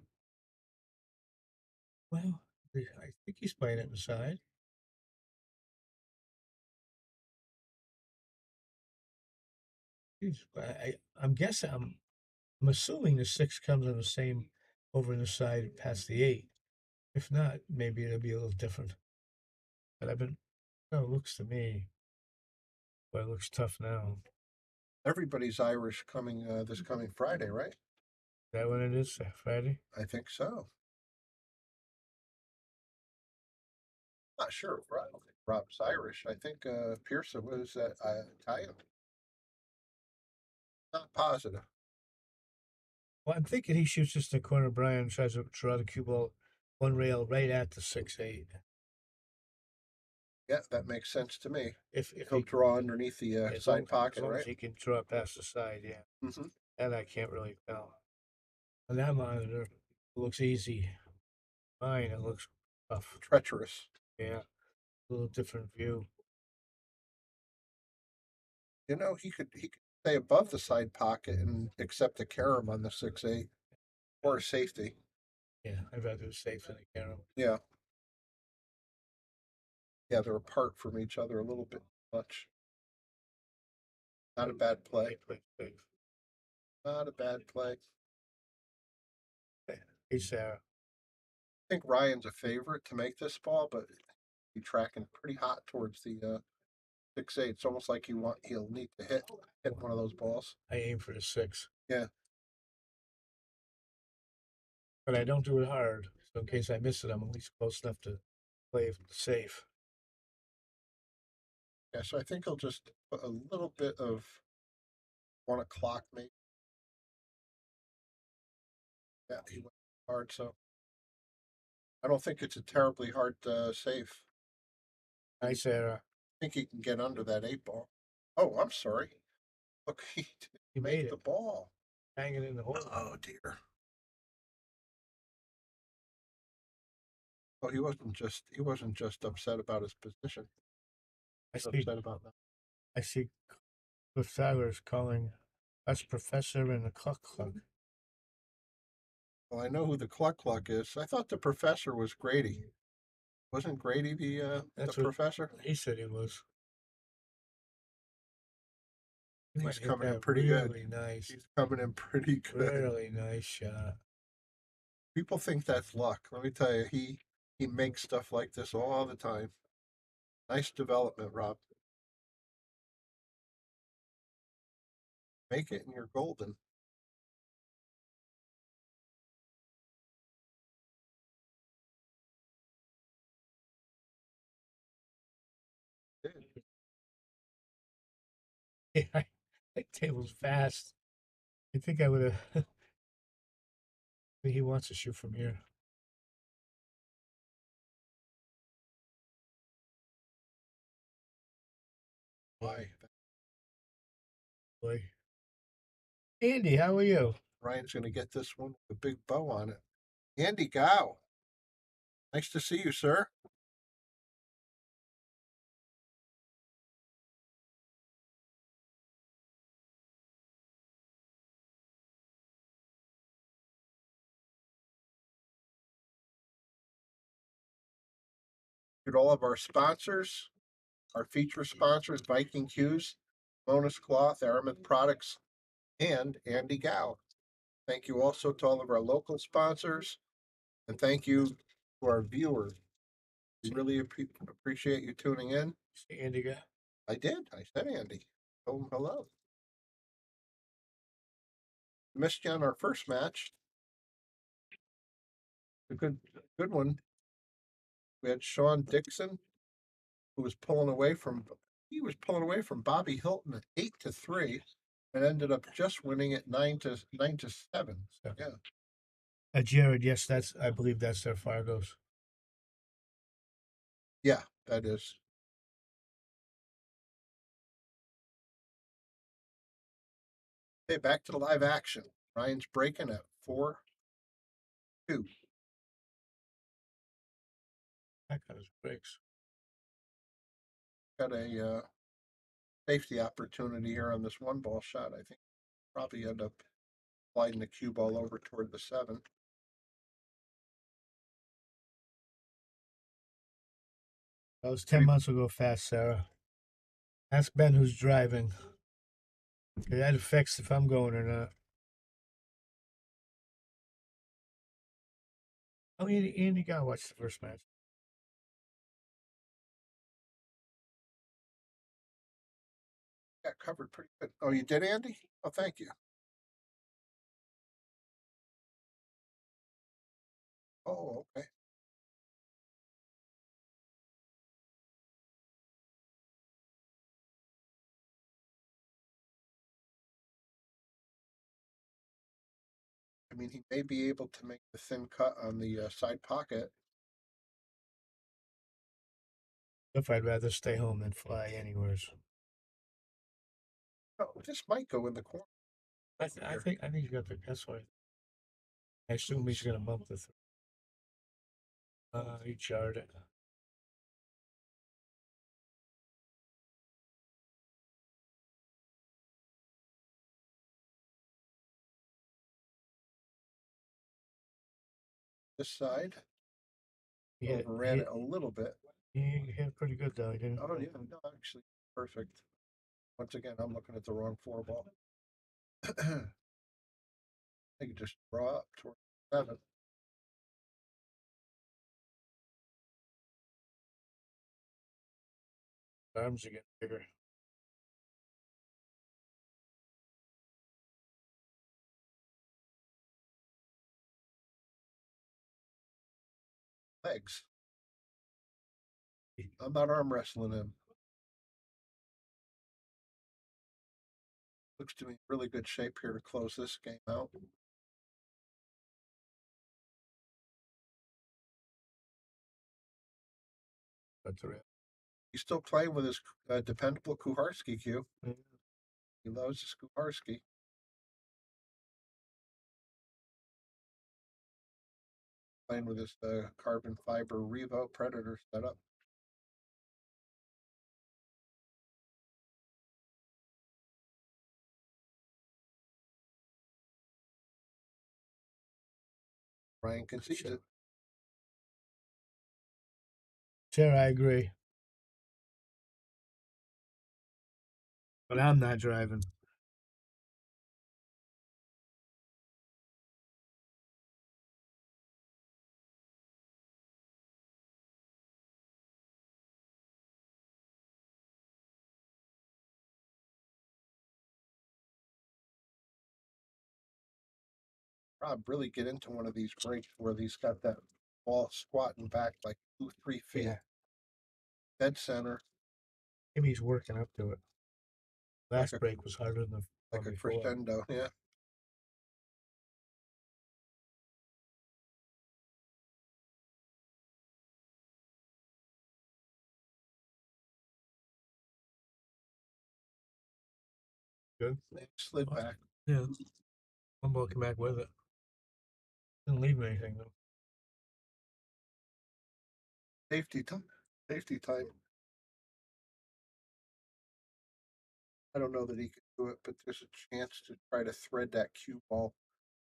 Speaker 6: Well, I think he's playing it inside. I'm guessing. I'm assuming the 6 comes on the same over in the side past the 8. If not, maybe it'll be a little different. But it looks to me, but it looks tough now.
Speaker 7: Everybody's Irish coming this coming Friday, right?
Speaker 6: Is that what it is, Friday?
Speaker 7: I think so. Not sure. I don't think Rob's Irish. I think Piersa was Italian. Not positive.
Speaker 6: Well, I'm thinking he shoots just in the corner. Brian tries to draw the cue ball one rail right at the 6-8.
Speaker 7: Yeah, that makes sense to me.
Speaker 6: If
Speaker 7: He'll draw underneath the side pocket,
Speaker 6: as long
Speaker 7: right?
Speaker 6: as he can draw it past the side, yeah.
Speaker 7: Mm-hmm.
Speaker 6: And I can't really tell. On that monitor, it looks easy. Mine, it looks rough.
Speaker 7: treacherous.
Speaker 6: Yeah, a little different view.
Speaker 7: You know, he could stay above the side pocket and accept a carom on the 6.8 or a safety.
Speaker 6: Yeah, I'd rather do safe than a carom.
Speaker 7: Yeah. Yeah, they're apart from each other a little bit much. Not a bad play.
Speaker 6: They play safe.
Speaker 7: Not a bad play.
Speaker 6: Hey, Sarah.
Speaker 7: I think Ryan's a favorite to make this ball, but he's tracking pretty hot towards the 6.8. It's almost like he'll need to hit one of those balls.
Speaker 6: I aim for the 6.
Speaker 7: Yeah.
Speaker 6: But I don't do it hard. So in case I miss it, I'm at least close enough to play safe.
Speaker 7: Yeah, so I think he'll just put a little bit of 1 o'clock maybe. Yeah, he went hard, so I don't think it's a terribly hard save.
Speaker 6: Hi, Sarah.
Speaker 7: I think he can get under that 8 ball. Oh, I'm sorry. Look, he didn't
Speaker 6: You
Speaker 7: make
Speaker 6: made
Speaker 7: the
Speaker 6: it.
Speaker 7: ball.
Speaker 6: Hanging in the hole.
Speaker 7: Oh dear. Oh, he wasn't just upset about his position.
Speaker 6: I
Speaker 7: He was
Speaker 6: see.
Speaker 7: upset about that.
Speaker 6: I see. Cliff Tyler's calling us Professor and the Cluck Cluck.
Speaker 7: Well, I know who the Cluck Cluck is. I thought the professor was Grady. Wasn't Grady the
Speaker 6: That's what
Speaker 7: professor?
Speaker 6: he said he was. He
Speaker 7: He's
Speaker 6: might hit
Speaker 7: coming in
Speaker 6: that
Speaker 7: pretty good.
Speaker 6: really nice.
Speaker 7: He's coming in pretty good.
Speaker 6: Really nice shot.
Speaker 7: People think that's luck. Let me tell you, he makes stuff like this all the time. Nice development, Rob. Make it and you're golden.
Speaker 6: Yeah, that table's fast. I think I would have. He wants to shoot from here.
Speaker 7: Why?
Speaker 6: Boy. Andy, how are you?
Speaker 7: Ryan's going to get this one with a big bow on it. Andy Gow. Nice to see you, sir. To all of our sponsors, our feature sponsors, Viking Hughes, Bonus Cloth, Aramith Products, and Andy Gow. Thank you also to all of our local sponsors, and thank you to our viewers. We really appreciate you tuning in.
Speaker 6: See Andy guy?
Speaker 7: I did. I said Andy. Told him hello. Missed you on our first match. A good one. We had Sean Dixon, who was pulling away from Bobby Hilton at 8-3, and ended up just winning it 9-7. Yeah.
Speaker 6: Jared, yes, I believe that's their Fargos.
Speaker 7: Yeah, that is. Okay, back to the live action. Ryan's breaking at 4-2.
Speaker 6: That got his breaks.
Speaker 7: Got a safety opportunity here on this 1 ball shot. I think probably end up sliding the cue ball over toward the 7.
Speaker 6: That was 10 months ago fast, Sarah. Ask Ben who's driving. Okay, that affects if I'm going or not. Oh, Andy got to watch the first match.
Speaker 7: Got covered pretty good. Oh, you did, Andy? Oh, thank you. Oh, okay. I mean, he may be able to make the thin cut on the side pocket.
Speaker 6: If I'd rather stay home than fly anywheres.
Speaker 7: Oh, this might go in the corner.
Speaker 6: I think you got the. That's why. I assume he's going to bump the. He jarred it.
Speaker 7: This side
Speaker 6: He hit,
Speaker 7: overran it a little bit.
Speaker 6: he hit pretty good though. He didn't.
Speaker 7: Oh yeah, no, actually, perfect. Once again, I'm looking at the wrong four ball. I think just draw up toward 7.
Speaker 6: Arms are getting bigger.
Speaker 7: Legs. I'm not arm wrestling him. Looks to be in really good shape here to close this game out.
Speaker 6: That's the real.
Speaker 7: He's still playing with his dependable Kuharski cue.
Speaker 6: Yeah.
Speaker 7: He loves his Kuharski. Playing with his carbon fiber Revo Predator setup. Ryan concedes it.
Speaker 6: Sure, I agree. But I'm not driving.
Speaker 7: Rob, really get into one of these breaks where he's got that ball squatting back like 2-3 feet.
Speaker 6: Yeah.
Speaker 7: Dead center.
Speaker 6: Maybe he's working up to it. Last
Speaker 7: Like a-
Speaker 6: break was harder than the
Speaker 7: Like
Speaker 6: one
Speaker 7: a
Speaker 6: before.
Speaker 7: crescendo, yeah.
Speaker 6: Good.
Speaker 7: Slid back.
Speaker 6: Yeah. One ball came back with it. Didn't leave me anything though.
Speaker 7: Safety time. Safety time. I don't know that he can do it, but there's a chance to try to thread that cue ball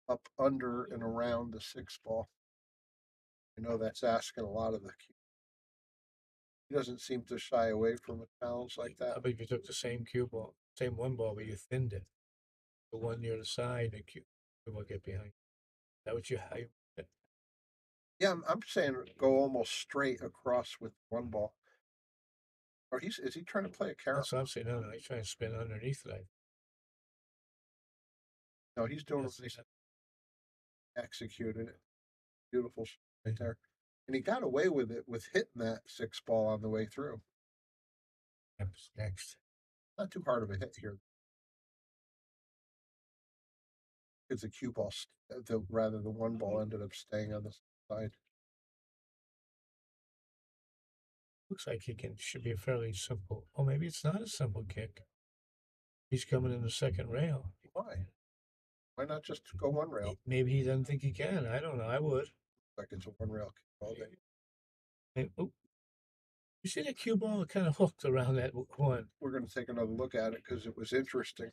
Speaker 7: up under and around the 6 ball. I know that's asking a lot of the cue. He doesn't seem to shy away from a challenge like
Speaker 6: How
Speaker 7: that.
Speaker 6: about if you took the same cue ball, same one ball, but you thinned it? The one near the side, the cue will get behind. Is that what you how you
Speaker 7: Yeah, I'm saying go almost straight across with one ball. Or is he trying to play a carrot?
Speaker 6: That's what I'm saying. No, he's trying to spin underneath it.
Speaker 7: No, he's doing
Speaker 6: Yes,
Speaker 7: what he's executed it. Beautiful right there. And he got away with it with hitting that 6 ball on the way through.
Speaker 6: Next.
Speaker 7: Not too hard of a hit here. Because the cue ball, rather the one ball ended up staying on the side.
Speaker 6: Looks like he should be a fairly simple. Oh, maybe it's not a simple kick. He's coming in the second rail.
Speaker 7: Why? Why not just go one rail?
Speaker 6: Maybe he doesn't think he can. I don't know. I would.
Speaker 7: Like it's a one rail kick all day.
Speaker 6: And, oh, you see that cue ball kind of hooked around that one.
Speaker 7: We're going to take another look at it because it was interesting.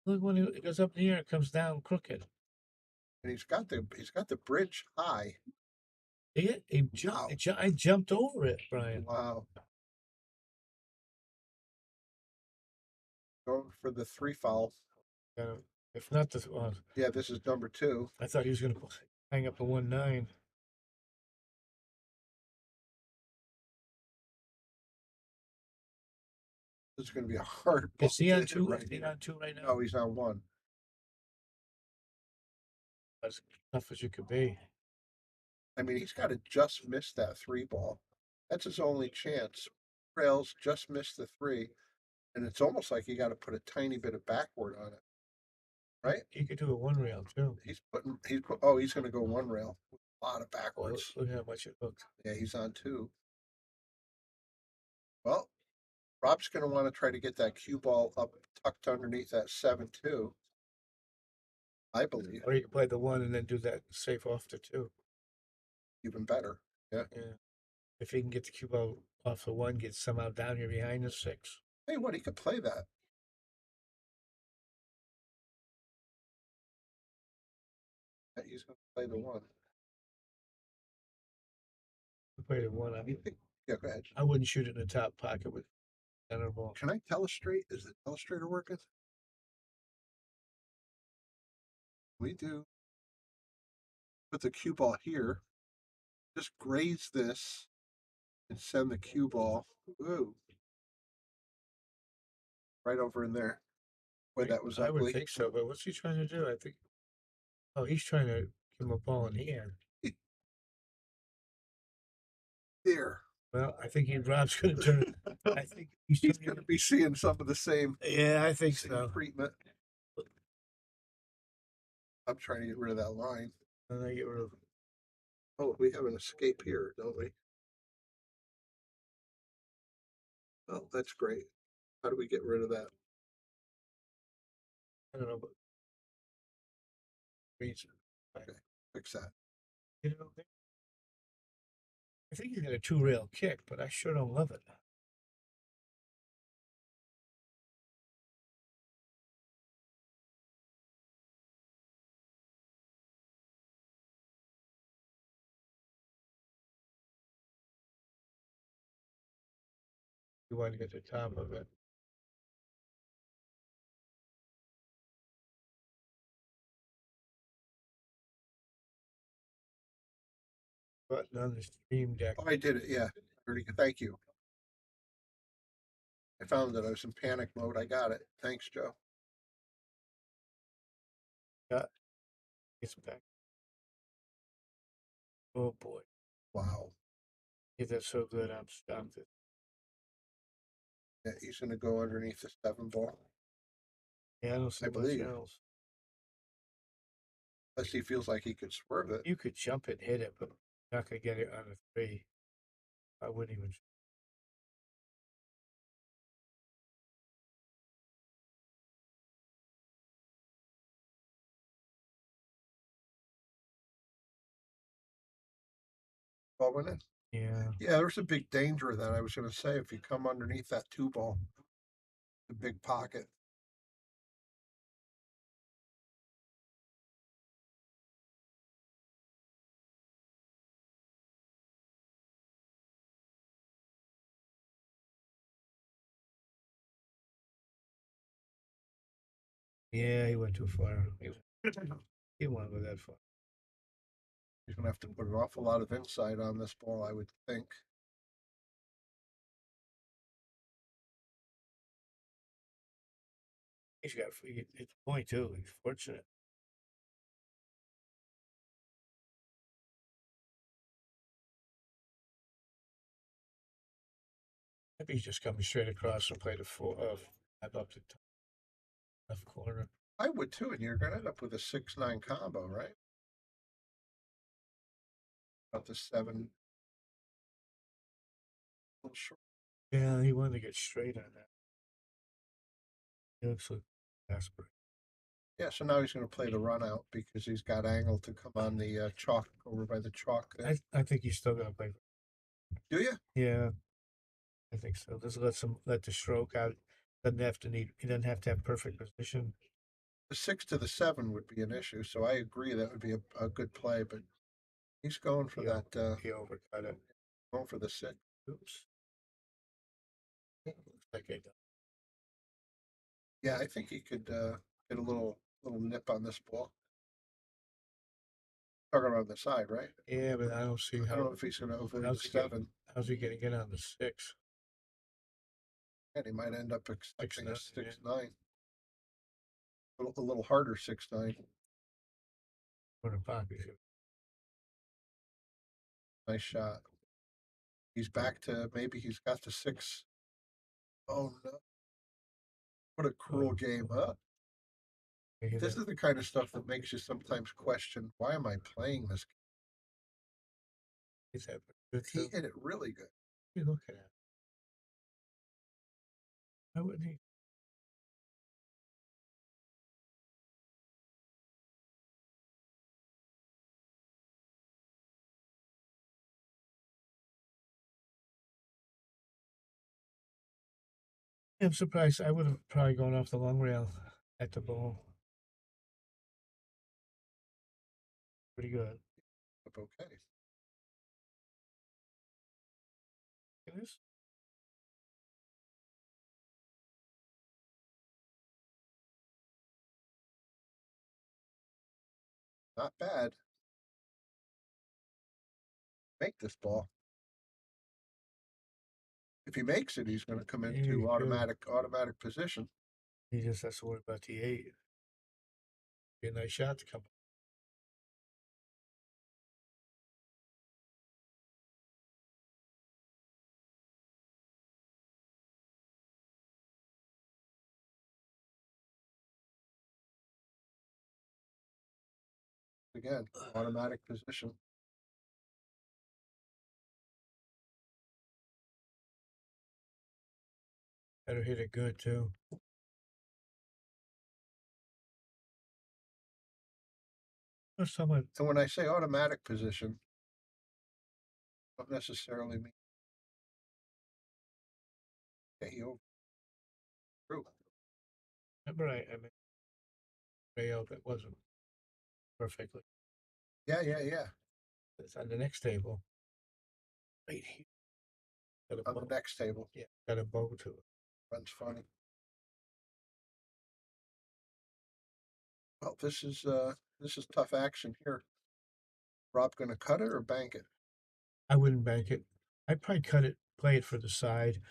Speaker 6: Look when it goes up in the air, it comes down crooked.
Speaker 7: And he's got the bridge high.
Speaker 6: I jumped over it, Brian.
Speaker 7: Wow. Going for the 3 foul.
Speaker 6: If not the
Speaker 7: Yeah, this is number 2.
Speaker 6: I thought he was going to hang up a 1-9.
Speaker 7: This is going to be a hard.
Speaker 6: Is he on 2?
Speaker 7: Right
Speaker 6: Is he on 2 right now?
Speaker 7: No, he's on 1.
Speaker 6: As tough as you could be.
Speaker 7: I mean, he's got to just miss that 3 ball. That's his only chance. Rails just missed the 3, and it's almost like you got to put a tiny bit of backward on it, right?
Speaker 6: He could do a 1 rail too.
Speaker 7: He's going to go 1 rail with a lot of backwards.
Speaker 6: Look how much it hooked.
Speaker 7: Yeah, he's on 2. Well, Rob's going to want to try to get that cue ball up tucked underneath that 7-2. I believe
Speaker 6: Or you can play the 1 and then do that safe off to 2.
Speaker 7: even better. Yeah.
Speaker 6: If he can get the cue ball off the one, get somehow down here behind the 6.
Speaker 7: Hey, what? He could play that. He's going to play the 1.
Speaker 6: Play the 1.
Speaker 7: Yeah, go ahead.
Speaker 6: I wouldn't shoot it in the top pocket with center ball.
Speaker 7: Can I telestrate? Is the telestrator working? We do. Put the cue ball here. Just graze this and send the cue ball. Ooh. Right over in there. Boy, that was
Speaker 6: I would
Speaker 7: ugly.
Speaker 6: think so, but what's he trying to do? I think. Oh, he's trying to give him a ball in hand.
Speaker 7: There.
Speaker 6: Well, I think Rob's going to turn. I think
Speaker 7: he's going to be seeing some of the same.
Speaker 6: Yeah, I think so.
Speaker 7: Treatment. I'm trying to get rid of that line.
Speaker 6: And I get rid of.
Speaker 7: Oh, we have an escape here, don't we? Oh, that's great. How do we get rid of that?
Speaker 6: I don't know, but reason.
Speaker 7: Okay, fix that.
Speaker 6: You know, I think he's got a 2-rail kick, but I sure don't love it. You want to get to the top of it. Button on the stream deck.
Speaker 7: Oh, I did it. Yeah. Thank you. I found that I was in panic mode. I got it. Thanks, Joe.
Speaker 6: Yeah. It's back. Oh boy.
Speaker 7: Wow.
Speaker 6: Yeah, that's so good. I'm stumped.
Speaker 7: Yeah, he's going to go underneath the 7 ball.
Speaker 6: Yeah, I don't see
Speaker 7: I
Speaker 6: much
Speaker 7: believe.
Speaker 6: else.
Speaker 7: Unless he feels like he could swerve it.
Speaker 6: You could jump it, hit it, but you're not going to get it on a 3. I wouldn't even.
Speaker 7: Ball went in.
Speaker 6: Yeah.
Speaker 7: Yeah, there's a big danger of that. I was going to say, if you come underneath that 2 ball, the big pocket.
Speaker 6: Yeah, he went too far. He didn't want to go that far.
Speaker 7: He's going to have to put an awful lot of inside on this ball, I would think.
Speaker 6: He's got it's point too. He's fortunate. Maybe he's just coming straight across and played a 4 up to top left corner.
Speaker 7: I would too, and you're going to end up with a 6-9 combo, right? About the 7. A little short.
Speaker 6: Yeah, he wanted to get straight on that. He looks like desperate.
Speaker 7: Yeah, so now he's going to play the run out because he's got angle to come on the chalk over by the chalk there.
Speaker 6: I think he's still going to play.
Speaker 7: Do you?
Speaker 6: Yeah, I think so. Just let the stroke out. He doesn't have to have perfect position.
Speaker 7: The 6 to the 7 would be an issue, so I agree that would be a good play, but he's going for that.
Speaker 6: He overcut it.
Speaker 7: Going for the 6.
Speaker 6: Oops. Looks like I done.
Speaker 7: Yeah, I think he could get a little nip on this ball. Talking about the side, right?
Speaker 6: Yeah, but I don't see
Speaker 7: I
Speaker 6: how.
Speaker 7: don't know if he's going to avoid the 7.
Speaker 6: How's he going to get on the 6?
Speaker 7: And he might end up expecting a 6-9.
Speaker 6: Yeah.
Speaker 7: A little harder 6-9.
Speaker 6: Corner pocket.
Speaker 7: Nice shot. He's back to maybe he's got the 6. Oh no! What a cruel game, huh? This is the kind of stuff that makes you sometimes question, why am I playing this game? He hit it really good.
Speaker 6: You look at it. Why wouldn't he? I'm surprised. I would have probably gone off the long rail at the bowl. Pretty good.
Speaker 7: Okay.
Speaker 6: It is.
Speaker 7: Not bad. Make this ball. If he makes it, he's going to come
Speaker 6: Yeah,
Speaker 7: into
Speaker 6: he
Speaker 7: automatic position.
Speaker 6: He just has to worry about the 8. Be a nice shot to come.
Speaker 7: Again, automatic position.
Speaker 6: Better hit it good too. Or someone.
Speaker 7: And when I say automatic position, don't necessarily mean that you through.
Speaker 6: Remember, I made rail that wasn't perfectly.
Speaker 7: Yeah.
Speaker 6: It's on the next table. Right here. Got a
Speaker 7: On the
Speaker 6: bow.
Speaker 7: next table.
Speaker 6: Yeah, got a bow to it.
Speaker 7: Runs funny. Well, this is tough action here. Rob gonna cut it or bank it?
Speaker 6: I wouldn't bank it. I'd probably cut it, play it for the side,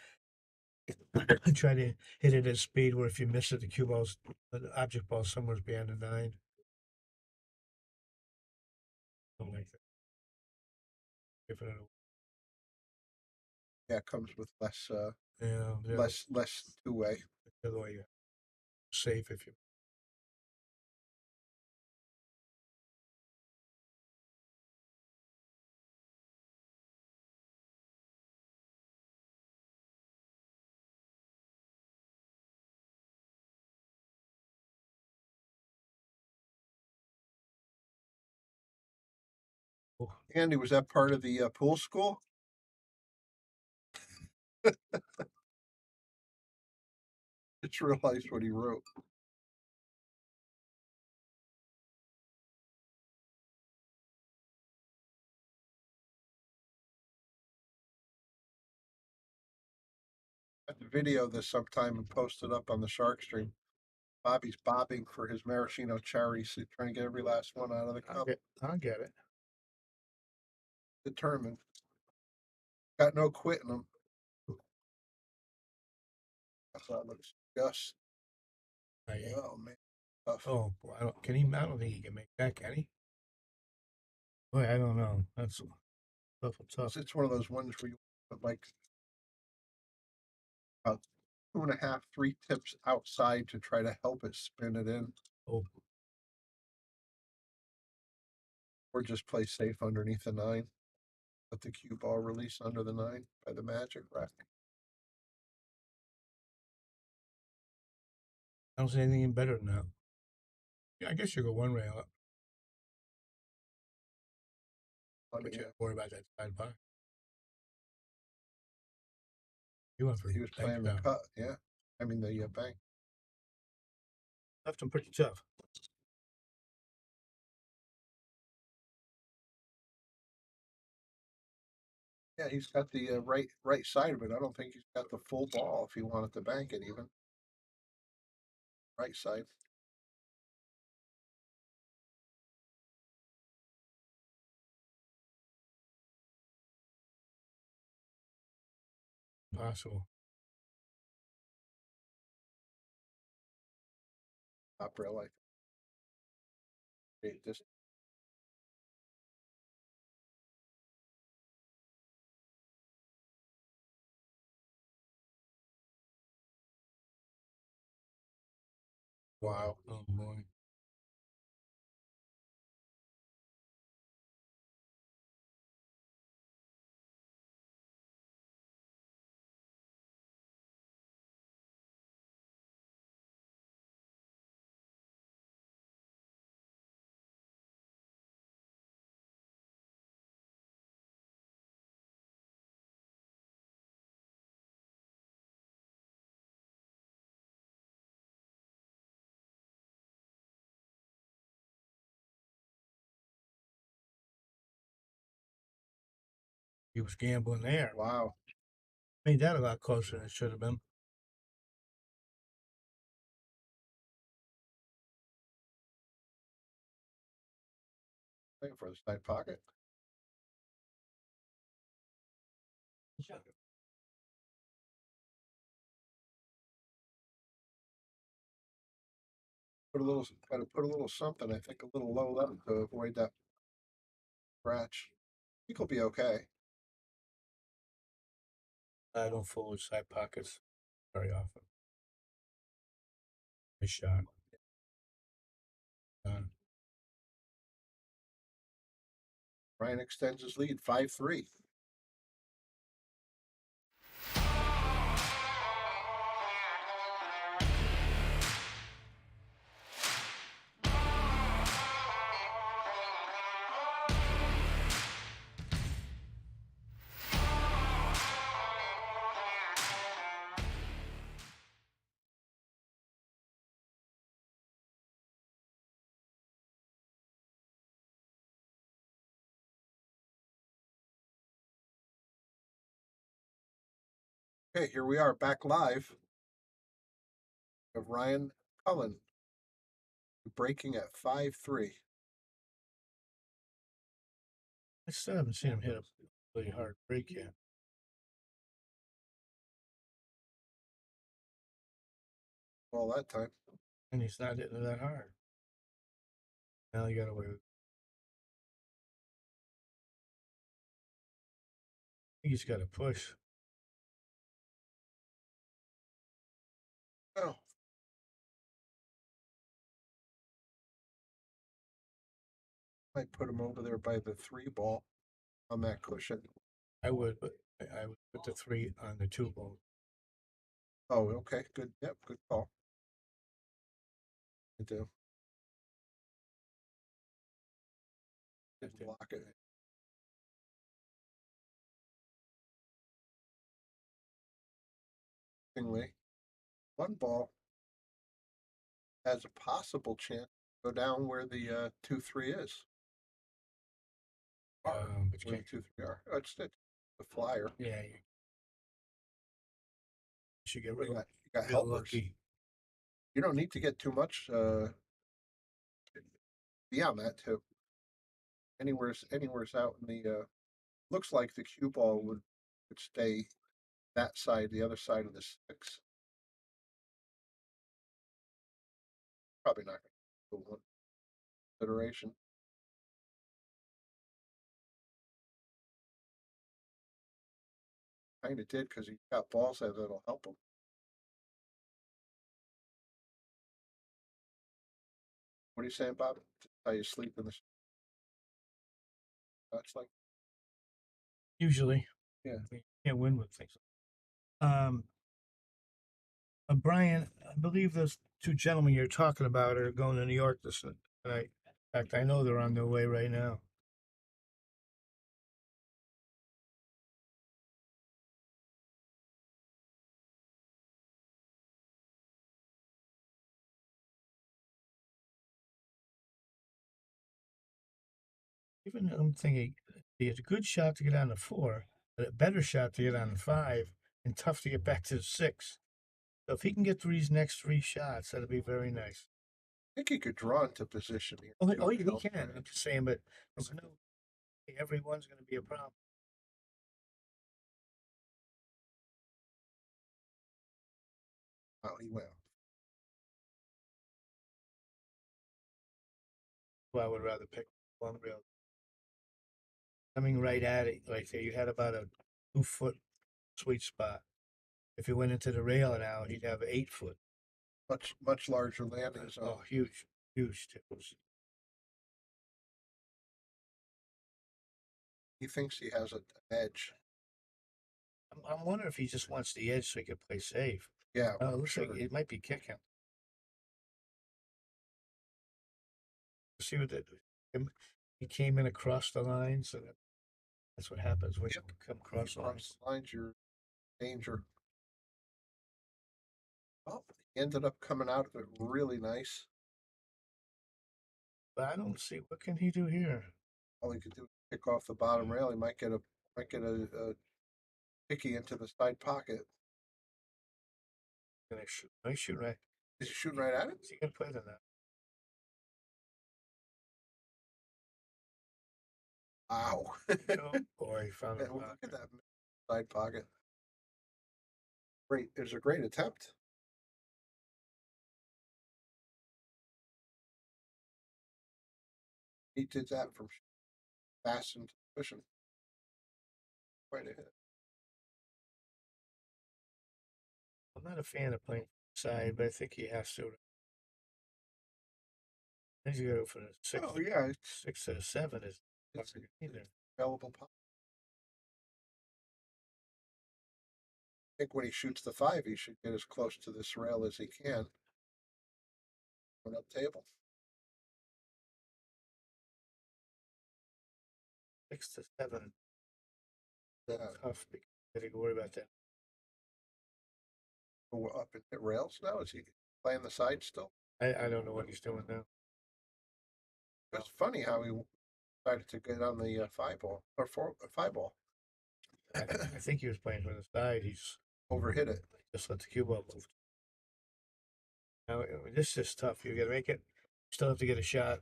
Speaker 6: and try to hit it at speed where if you miss it, the cue ball's, the object ball somewhere's beyond the 9. Something like that. Give it a,
Speaker 7: Yeah, it comes with less
Speaker 6: yeah,
Speaker 7: less two-way.
Speaker 6: the other way, safe if you. Oh,
Speaker 7: Andy, was that part of the pool school? Just realized what he wrote. I have to video this sometime and post it up on the Shark Stream. Bobby's bobbing for his maraschino cherry suit, trying to get every last one out of the cup.
Speaker 6: I'll get it.
Speaker 7: Determined. Got no quitting him. That's how it looks. Gus. Oh man. Tough.
Speaker 6: Oh, boy, can he? I don't think he can make that, can he? Boy, I don't know. That's tough.
Speaker 7: It's one of those ones where you put like about 2.5, 3 tips outside to try to help it spin it in,
Speaker 6: Oh,
Speaker 7: or just play safe underneath the 9. Let the cue ball release under the 9 by the magic rack.
Speaker 6: I don't see anything better than that. Yeah, I guess you go one rail up.
Speaker 7: Let me,
Speaker 6: But you don't worry about that side bar. You went for
Speaker 7: he was
Speaker 6: bank
Speaker 7: playing the
Speaker 6: down.
Speaker 7: cut, yeah. I mean the bank.
Speaker 6: Left him pretty tough.
Speaker 7: Yeah, he's got the right side of it. I don't think he's got the full ball if he wanted to bank it even. Right side.
Speaker 6: Possible.
Speaker 7: Top rail like this. Wow.
Speaker 6: Oh boy. He was gambling there.
Speaker 7: Wow.
Speaker 6: Made that a lot closer than it should have been.
Speaker 7: Looking for the side pocket. Gotta put a little something, I think a little low level to avoid that scratch. I think he'll be okay.
Speaker 6: I don't fool with side pockets very often. Nice shot. Done.
Speaker 7: Ryan extends his lead 5-3. Okay, here we are back live of Ryan Cullen breaking at 5-3.
Speaker 6: I still haven't seen him hit a really hard break yet.
Speaker 7: All that time.
Speaker 6: And he's not hitting it that hard. Now he got away with it. I think he's got to push.
Speaker 7: Oh. Might put him over there by the 3 ball on that cushion.
Speaker 6: I would, but I would put the 3 on the 2 ball.
Speaker 7: Oh, okay, good. Yep, good call. I do. Block it. Interestingly, 1 ball has a possible chance to go down where the 2-3 is.
Speaker 6: But you
Speaker 7: Where the
Speaker 6: can't.
Speaker 7: 2-3 are. Oh, it's the flyer.
Speaker 6: Yeah, you should get
Speaker 7: You
Speaker 6: real,
Speaker 7: got, you got
Speaker 6: real
Speaker 7: helpers.
Speaker 6: lucky.
Speaker 7: You don't need to get too much beyond that too. Anywhere's out in the looks like the cue ball would stay that side, the other side of the 6. Probably not gonna go one consideration. Kinda did because he got balls there that'll help him. What are you saying, Bob? How you sleep in the that's like
Speaker 6: Usually.
Speaker 7: Yeah.
Speaker 6: You can't win with things. Brian, I believe those 2 gentlemen you're talking about are going to New York this night. In fact, I know they're on their way right now. Even I'm thinking it's a good shot to get on the 4, but a better shot to get on the 5, and tough to get back to the 6. So if he can get through these next 3 shots, that'd be very nice.
Speaker 7: I think he could draw into position here.
Speaker 6: Oh,
Speaker 7: too,
Speaker 6: he
Speaker 7: you know.
Speaker 6: can. I'm just saying, but there's no everyone's going to be a problem.
Speaker 7: Oh, he went.
Speaker 6: Well, I would rather pick one rail. Coming right at it, like say you had about a 2-foot sweet spot. If he went into the rail now, he'd have 8 foot.
Speaker 7: Much larger landing zone.
Speaker 6: Oh, huge, huge tips.
Speaker 7: He thinks he has an edge.
Speaker 6: I'm wondering if he just wants the edge so he can play safe.
Speaker 7: Yeah,
Speaker 6: It looks
Speaker 7: sure.
Speaker 6: like it might be kicking. See what that? He came in across the line, so that's what happens when
Speaker 7: Yep.
Speaker 6: you come across the line.
Speaker 7: Cross the lines, you're in danger. Oh, he ended up coming out of it really nice.
Speaker 6: But I don't see what can he do here.
Speaker 7: All he could do is pick off the bottom rail. He might get a Might get a picky into the side pocket.
Speaker 6: And I shoot right.
Speaker 7: Is he shooting right at it?
Speaker 6: Is he gonna play the net?
Speaker 7: Wow.
Speaker 6: Oh boy, he found
Speaker 7: Man,
Speaker 6: it.
Speaker 7: look at that side pocket. Great. It was a great attempt. He did that from fast and efficient. Quite a hit.
Speaker 6: I'm not a fan of playing side, but I think he has to. He's gonna go for the six.
Speaker 7: Oh yeah, it's
Speaker 6: 6 to 7 is
Speaker 7: it's
Speaker 6: either.
Speaker 7: available. I think when he shoots the 5, he should get as close to this rail as he can. Put up table.
Speaker 6: 6 to 7.
Speaker 7: Yeah.
Speaker 6: Tough because you gotta worry about that.
Speaker 7: Go up and hit rails now. Is he playing the side still?
Speaker 6: I don't know what he's doing now.
Speaker 7: It's funny how he decided to get on the 5 ball or 5 ball.
Speaker 6: I think he was playing from the side. He's
Speaker 7: Overhit it.
Speaker 6: just let the cue ball move. Now this is tough. You gotta make it. Still have to get a shot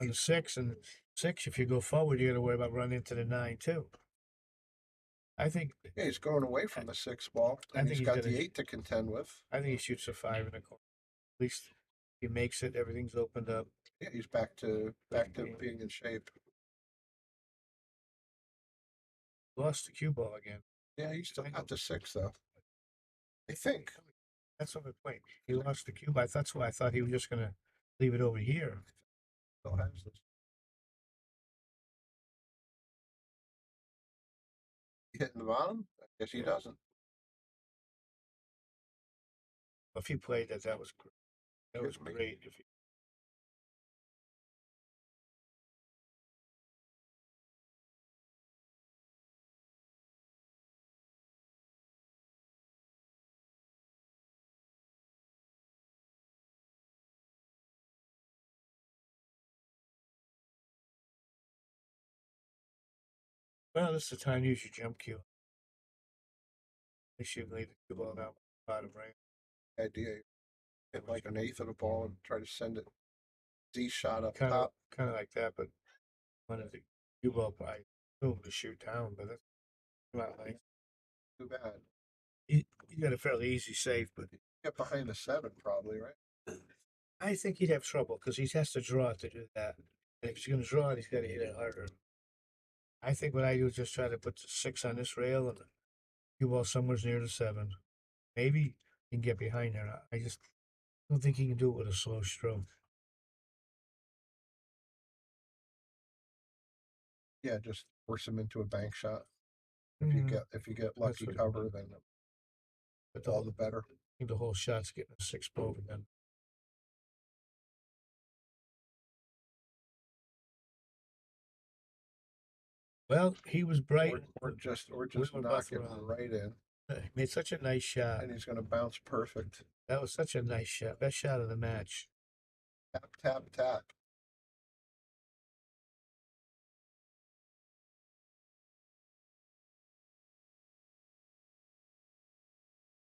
Speaker 6: on the 6 and 6. If you go forward, you gotta worry about running into the 9 too. I think
Speaker 7: Yeah, he's going away from the 6 ball.
Speaker 6: I
Speaker 7: And
Speaker 6: think
Speaker 7: he's
Speaker 6: he's
Speaker 7: got
Speaker 6: gonna-
Speaker 7: the 8 to contend with.
Speaker 6: I think he shoots a 5 in the corner. At least he makes it. Everything's opened up.
Speaker 7: Yeah, he's back to being in shape.
Speaker 6: Lost the cue ball again.
Speaker 7: Yeah, he's still got the 6 though. I think.
Speaker 6: That's what the point. He lost the cube. That's why I thought he was just gonna leave it over here.
Speaker 7: Still has this. He hitting the bottom? I guess he doesn't.
Speaker 6: If he played that, that was great. That was
Speaker 7: Good.
Speaker 6: great. If he, well, this is the time to use your jump cue. They should leave the cue ball down bottom right.
Speaker 7: Idea. Hit like an eighth of the ball and try to send it Z shot up
Speaker 6: Kind
Speaker 7: top.
Speaker 6: of like that, but wanted the cue ball probably boom to shoot down, but that's not like
Speaker 7: Too bad.
Speaker 6: you got a fairly easy save, but
Speaker 7: Get behind the 7 probably, right?
Speaker 6: I think he'd have trouble because he has to draw it to do that. And if he's going to draw it, he's got to hit it harder. I think what I do is just try to put the 6 on this rail and the cue ball somewhere near the 7. Maybe he can get behind there. I just don't think he can do it with a slow stroke.
Speaker 7: Yeah, just force him into a bank shot. If you get lucky
Speaker 6: what-
Speaker 7: cover, then
Speaker 6: But
Speaker 7: all the better.
Speaker 6: I think the whole shot's getting a 6 ball again. Well, he was bright.
Speaker 7: Or just
Speaker 6: We were
Speaker 7: knock
Speaker 6: both
Speaker 7: it
Speaker 6: wrong.
Speaker 7: right in.
Speaker 6: He made such a nice shot.
Speaker 7: And he's gonna bounce perfect.
Speaker 6: That was such a nice shot. Best shot of the match.
Speaker 7: Tap, tap, tap.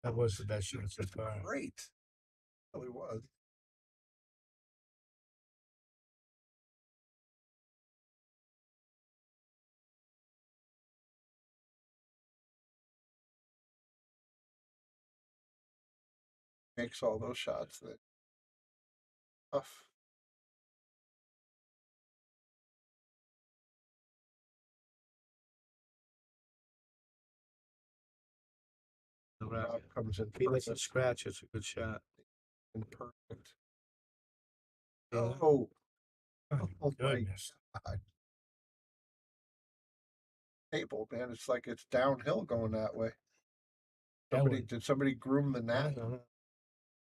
Speaker 6: That was the best shot so far.
Speaker 7: Great. Really was. Makes all those shots that tough. Rob comes in
Speaker 6: If he lets it
Speaker 7: perfect.
Speaker 6: scratch, it's a good shot.
Speaker 7: And perfect.
Speaker 6: Yeah.
Speaker 7: Oh,
Speaker 6: Oh,
Speaker 7: oh my
Speaker 6: goodness.
Speaker 7: God. Table, man. It's like it's downhill going that way. Did somebody groom the
Speaker 6: I
Speaker 7: net?
Speaker 6: don't know.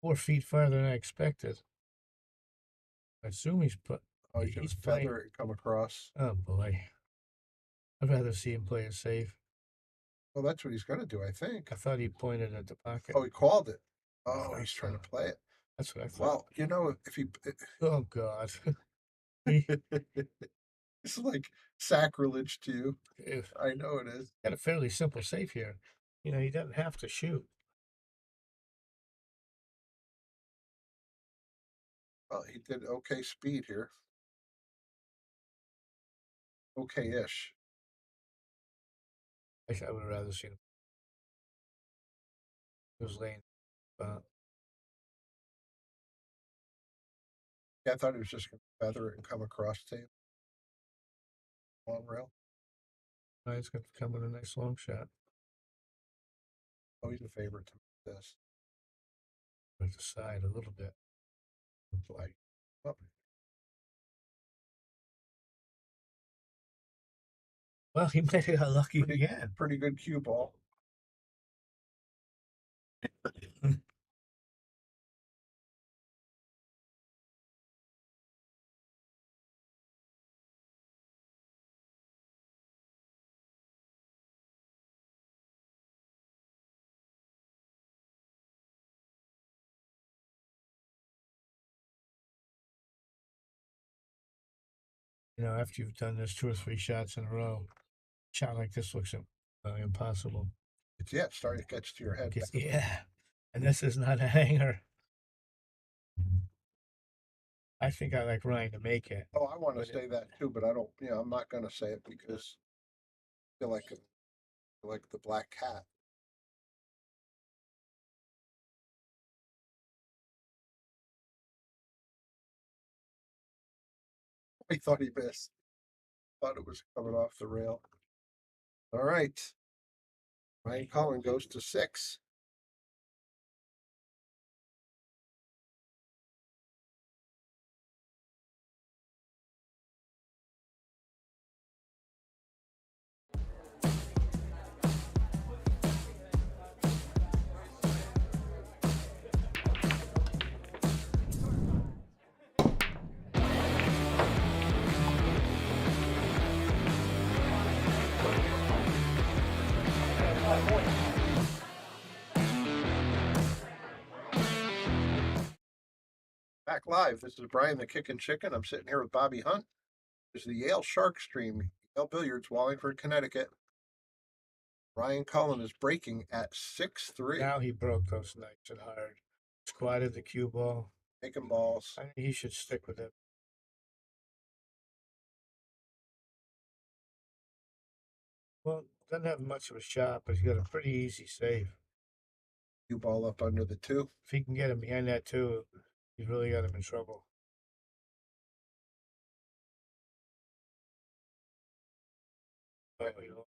Speaker 6: 4 feet farther than I expected. I assume he's put.
Speaker 7: Oh, he's
Speaker 6: He's
Speaker 7: gonna
Speaker 6: playing.
Speaker 7: feather it come across.
Speaker 6: Oh boy. I'd rather see him play it safe.
Speaker 7: Well, that's what he's gonna do, I think.
Speaker 6: I thought he pointed at the pocket.
Speaker 7: Oh, he called it. Oh, he's trying to play it.
Speaker 6: That's what I thought.
Speaker 7: Well, you know, if he
Speaker 6: Oh God.
Speaker 7: It's like sacrilege to you.
Speaker 6: If
Speaker 7: I know it is.
Speaker 6: got a fairly simple safe here, you know, he doesn't have to shoot.
Speaker 7: Well, he did okay speed here. Okay-ish.
Speaker 6: I would have rather seen him. He was laying.
Speaker 7: Yeah, I thought he was just gonna feather it and come across the table. Long rail.
Speaker 6: He's going to come with a nice long shot.
Speaker 7: Oh, he's a favorite to this.
Speaker 6: With the side a little bit.
Speaker 7: Like, oh,
Speaker 6: Well, he might have got lucky
Speaker 7: Pretty-
Speaker 6: again.
Speaker 7: pretty good cue ball.
Speaker 6: You know, after you've done this 2 or 3 shots in a row, a shot like this looks impossible.
Speaker 7: It's starting to catch to your head.
Speaker 6: Yeah, and this is not a hanger. I think I like Ryan to make it.
Speaker 7: Oh, I want to
Speaker 6: But
Speaker 7: say that too, but I don't. I'm not going to say it because I feel like the black cat. I thought he missed. Thought it was coming off the rail. All right. Ryan Cullen goes to 6. Back live. This is Brian the Kickin' Chicken. I'm sitting here with Bobby Hunt. This is the Yale Shark Stream, Yale Billiards, Wallingford, Connecticut. Ryan Cullen is breaking at 6-3.
Speaker 6: now he broke those nice and hard. Squatted the cue ball.
Speaker 7: Making balls.
Speaker 6: I think he should stick with it. Well, doesn't have much of a shot, but he's got a pretty easy save.
Speaker 7: Cue ball up under the 2.
Speaker 6: If he can get him behind that too, he's really got him in trouble. But
Speaker 7: Yeah.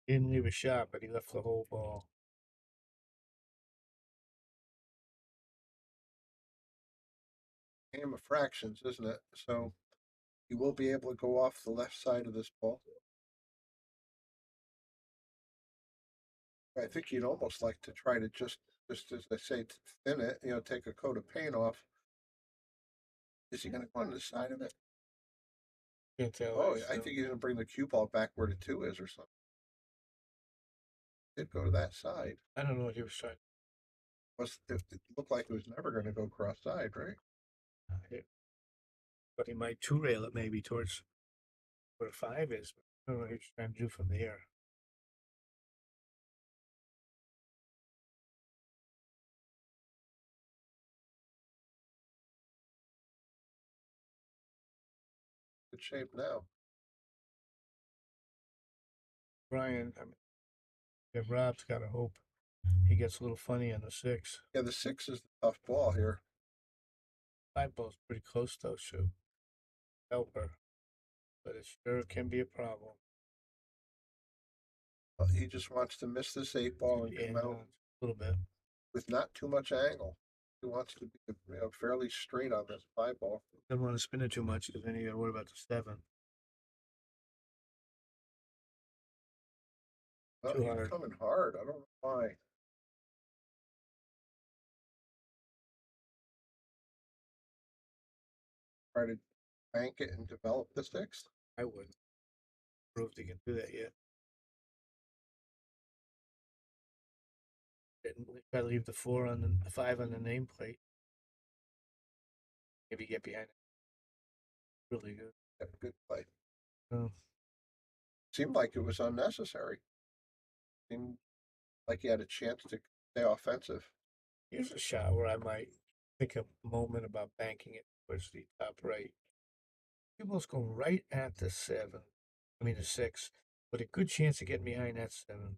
Speaker 6: he didn't leave a shot, but he left the whole ball.
Speaker 7: Game of fractions, isn't it? So you will be able to go off the left side of this ball. I think you'd almost like to try to just as I say, to thin it, take a coat of paint off. Is he going to go on the side of it?
Speaker 6: Can't tell.
Speaker 7: Oh, I think he's going to bring the cue ball back where the 2 is or something. Did go to that side.
Speaker 6: I don't know what he was trying.
Speaker 7: It looked like it was never going to go cross side, right?
Speaker 6: But he might 2-rail it maybe towards where 5 is. But I don't know what he's trying to do from there.
Speaker 7: Good shape now.
Speaker 6: Brian, I mean, yeah, Rob's got to hope he gets a little funny on the 6.
Speaker 7: Yeah, the 6 is the tough ball here.
Speaker 6: 5 ball's pretty close though, so helper. But it sure can be a problem.
Speaker 7: He just wants to miss this 8 ball and come out
Speaker 6: a little bit
Speaker 7: with not too much angle. He wants to be fairly straight on this 5 ball.
Speaker 6: Don't want to spin it too much because then you got to worry about the 7.
Speaker 7: Well, he's coming hard. I don't know why. Try to bank it and develop the 6.
Speaker 6: I wouldn't prove he can do that yet. Got to leave the 4 on the 5 on the nameplate. Maybe get behind it. really good.
Speaker 7: Yeah, good play.
Speaker 6: Oh,
Speaker 7: Seemed like it was unnecessary. Seemed like he had a chance to stay offensive.
Speaker 6: here's a shot where I might think a moment about banking it towards the top right. You almost go right at the 7. I mean the 6, with a good chance of getting behind that 7.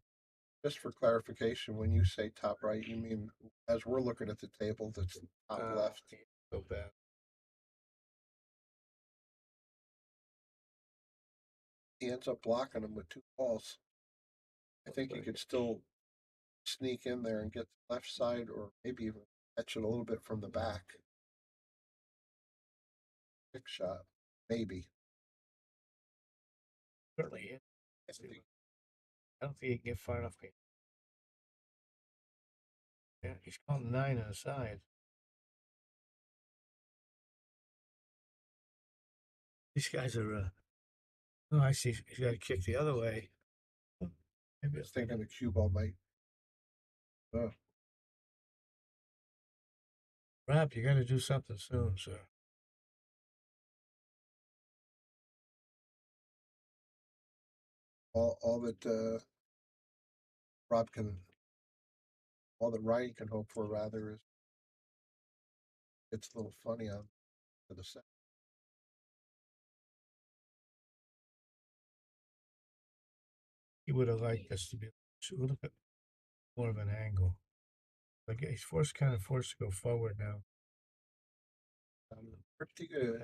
Speaker 7: Just for clarification, when you say top right, you mean as we're looking at the table, that's top left.
Speaker 6: Yeah, so bad.
Speaker 7: He ends up blocking him with 2 balls. I think he could still sneak in there and get the left side, or maybe even catch it a little bit from the back. Big shot, maybe.
Speaker 6: Certainly hit. I don't think he can get far enough. Yeah, he's caught 9 on the side. These guys are, oh, I see. He's got to kick the other way. Oh,
Speaker 7: I was thinking the cue ball might.
Speaker 6: Rob, you got to do something soon, sir.
Speaker 7: All that Rob can, all that Ryan can hope for rather is it's a little funny on to the set.
Speaker 6: He would have liked us to be a little bit more of an angle. Like he's kind of forced to go forward now.
Speaker 7: Pretty good.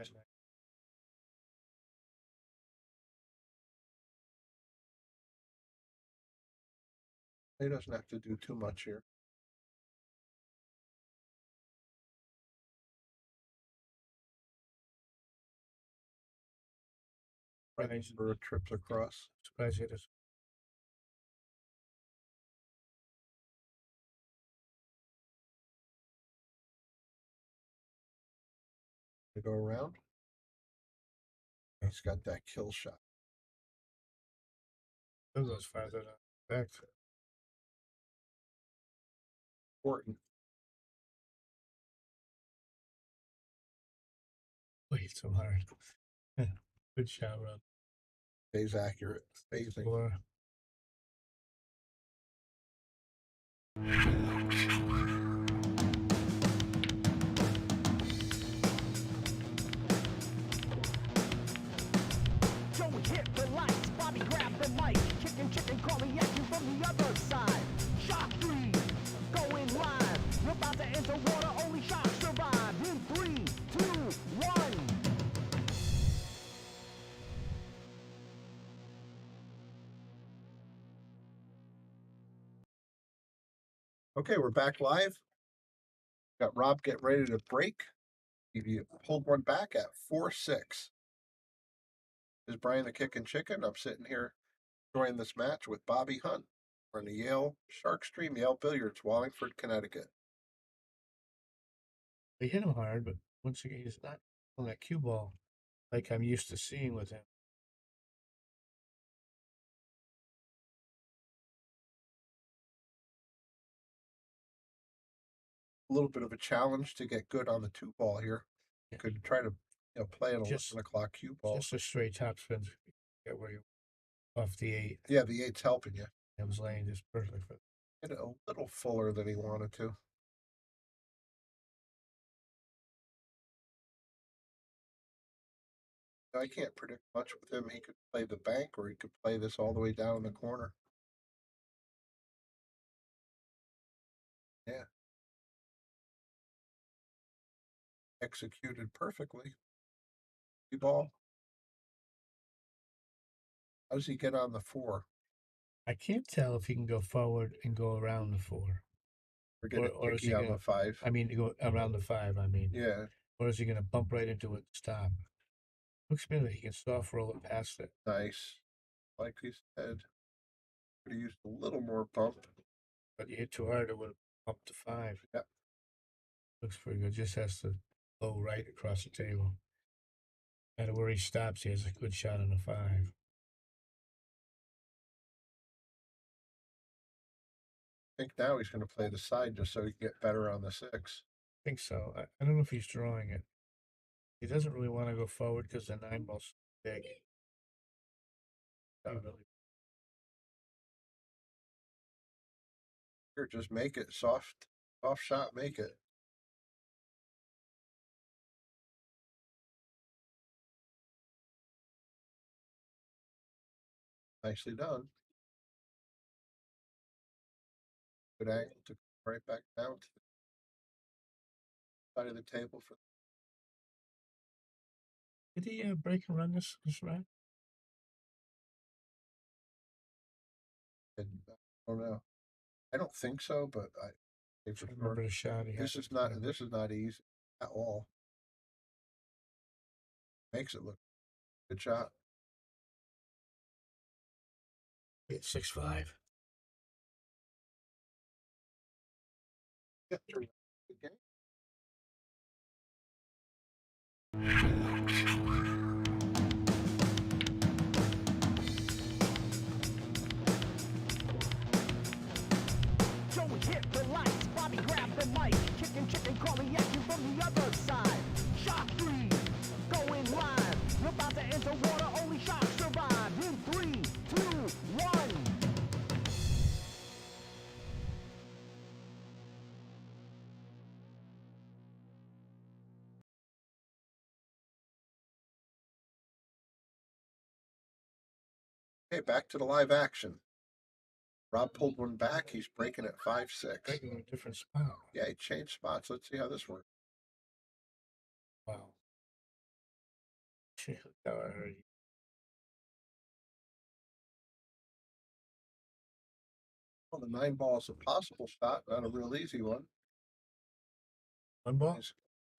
Speaker 7: He doesn't have to do too much here. Right for a trips across.
Speaker 6: Surprise hit us.
Speaker 7: To go around. He's got that kill shot.
Speaker 6: Still goes farther back.
Speaker 7: Important.
Speaker 6: Wait so hard. Good shot, Rob.
Speaker 7: Stays accurate. Phasing.
Speaker 6: 4.
Speaker 5: Joey hit the lights, Bobby grabbed the mic, chicken calling at you from the other side. Shock 3, going live. You're about to enter water, only shock survive. In 3, 2, 1.
Speaker 7: Okay, we're back live. Got Rob getting ready to break. You pulled one back at 4-6. Is Brian the Kicking Chicken? I'm sitting here enjoying this match with Bobby Hunt. We're in the Yale Shark Stream, Yale Billiards, Wallingford, Connecticut.
Speaker 6: They hit him hard, but once again, he's not on that cue ball like I'm used to seeing with him.
Speaker 7: A little bit of a challenge to get good on the 2 ball here. You could try to play an 11 o'clock cue ball.
Speaker 6: Just a straight topspin. Get where you off the 8.
Speaker 7: Yeah, the 8's helping you.
Speaker 6: It was laying just perfect for.
Speaker 7: Hit it a little fuller than he wanted to. I can't predict much with him. He could play the bank or he could play this all the way down in the corner. Yeah. Executed perfectly. Cue ball. How does he get on the 4?
Speaker 6: I can't tell if he can go forward and go around the 4.
Speaker 7: Or get
Speaker 6: Or
Speaker 7: it
Speaker 6: is he
Speaker 7: picky on
Speaker 6: gonna-
Speaker 7: the 5.
Speaker 6: I mean, to go around the 5, I mean.
Speaker 7: Yeah,
Speaker 6: Or is he going to bump right into it and stop? Looks to me like he can soft roll it past it.
Speaker 7: nice. Like he said. Could have used a little more bump.
Speaker 6: But you hit too hard, it would have bumped to 5.
Speaker 7: Yep.
Speaker 6: Looks pretty good. Just has to blow right across the table. No matter where he stops, he has a good shot on the 5.
Speaker 7: I think now he's going to play the side just so he can get better on the 6.
Speaker 6: I think so. I don't know if he's drawing it. He doesn't really want to go forward because the 9-ball's big. Not really.
Speaker 7: Here, just make it soft shot, make it. Nicely done. Good angle to right back down to the side of the table for.
Speaker 6: Did he break and run this rack?
Speaker 7: I don't know. I don't think so, but I
Speaker 6: I remember the shot he had.
Speaker 7: this is not easy at all. Makes it look good shot.
Speaker 6: It's 6-5.
Speaker 7: Yeah, good game.
Speaker 5: Joey hit the lights, Bobby grabbed the mic, chicken calling at you from the other side. Shock 3, going live. You're about to enter water, only shock survive. In 3, 2, 1.
Speaker 7: Okay, back to the live action. Rob pulled one back. He's breaking at 5-6.
Speaker 6: Breaking in a different spot.
Speaker 7: Yeah, he changed spots. Let's see how this works.
Speaker 6: Wow. Shit, I heard you.
Speaker 7: Well, the 9-ball is a possible shot, not a real easy one.
Speaker 6: 1 ball?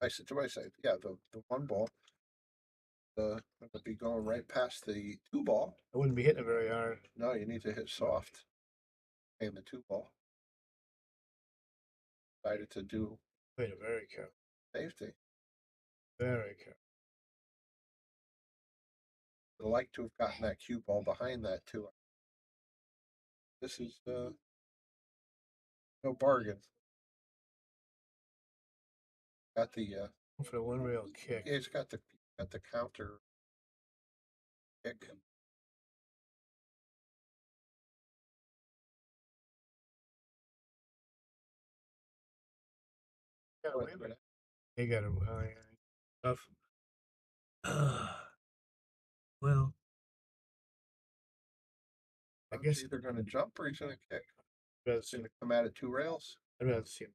Speaker 7: I said, do I say? Yeah, the 1 ball. Going to be going right past the 2-ball.
Speaker 6: I wouldn't be hitting it very hard.
Speaker 7: No, you need to hit soft. And the 2-ball. Decided to do
Speaker 6: Wait, very careful.
Speaker 7: safety.
Speaker 6: Very careful.
Speaker 7: I'd like to have gotten that cue ball behind that too. This is no bargain. Got the
Speaker 6: For the one rail kick.
Speaker 7: yeah, he's got the counter kick.
Speaker 6: Got away with it. He got him. Tough. Well, I guess
Speaker 7: He's either going to jump or he's going to kick.
Speaker 6: I'd rather
Speaker 7: It's
Speaker 6: see
Speaker 7: going to come out of 2 rails.
Speaker 6: I'd rather see him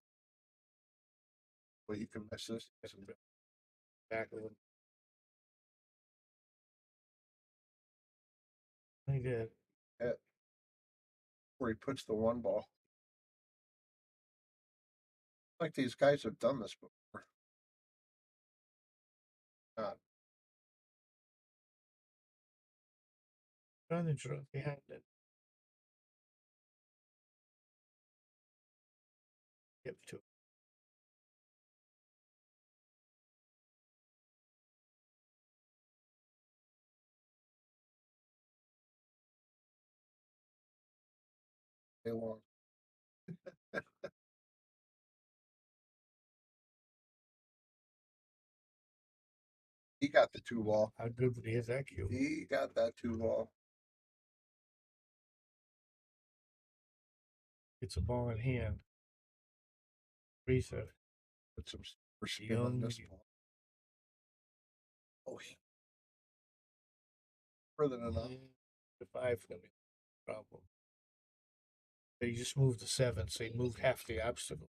Speaker 7: Well, you can miss this.
Speaker 6: back a little. He did.
Speaker 7: Where he puts the 1-ball. Like these guys have done this before.
Speaker 6: On the draw behind it. Yep, 2.
Speaker 7: They won't. He got the 2-ball.
Speaker 6: How good did he hit that cue?
Speaker 7: He got that 2-ball.
Speaker 6: It's a ball in hand. Piersa.
Speaker 7: Put some super spin on this ball. Oh, further than enough.
Speaker 6: The 5 gonna be a problem. But he just moved to 7, so he moved half the obstacle.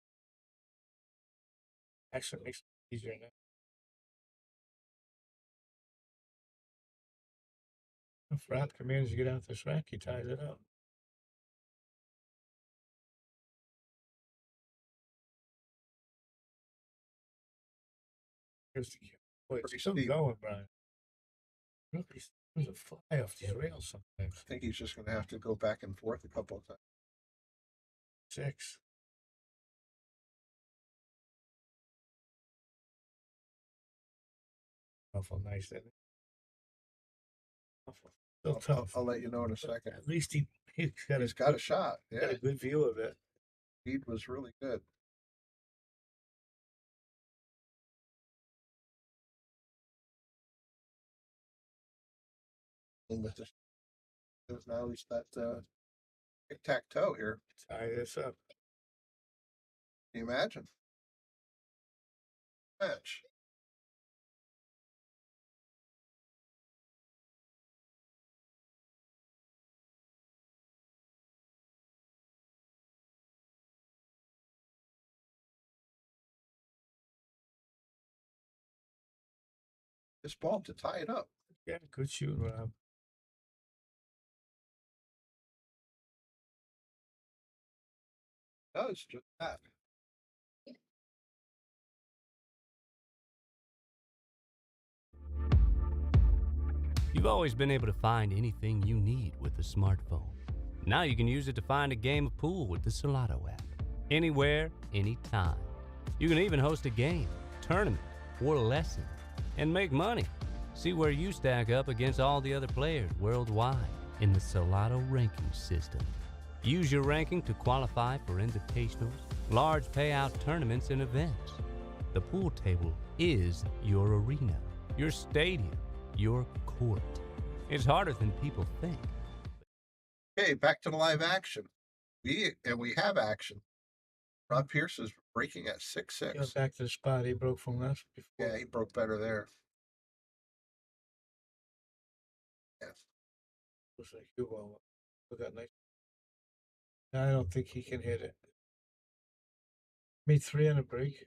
Speaker 6: Actually, makes it easier now. If Rob commands to get out this rack, he ties it up. Here's the cue. Boy, it's still going, Brian. Look, there's a fly off these rails sometimes.
Speaker 7: I think he's just going to have to go back and forth a couple of times.
Speaker 6: 6. Awful nice, isn't it? Awful. Still tough.
Speaker 7: I'll let you know in a second.
Speaker 6: At least he's
Speaker 7: got a shot. Yeah,
Speaker 6: got a good view of it.
Speaker 7: Speed was really good. And with this, because now he's got tic-tac-toe here.
Speaker 6: Tie this up.
Speaker 7: Can you imagine? Match. This ball to tie it up.
Speaker 6: Yeah, good shooting, Rob.
Speaker 7: Does just that.
Speaker 8: You've always been able to find anything you need with a smartphone. Now you can use it to find a game of pool with the Solato app. Anywhere, anytime. You can even host a game, tournament, or lesson, and make money. See where you stack up against all the other players worldwide in the Solato ranking system. Use your ranking to qualify for invitationals, large payout tournaments, and events. The pool table is your arena, your stadium, your court. It's harder than people think.
Speaker 7: Okay, back to the live action. We have action. Rob Piersa is breaking at 6-6.
Speaker 6: Go back to the spot he broke from last before.
Speaker 7: Yeah, he broke better there. Yes.
Speaker 6: Looks like you will. Look at that nice. I don't think he can hit it. Made 3 on a break.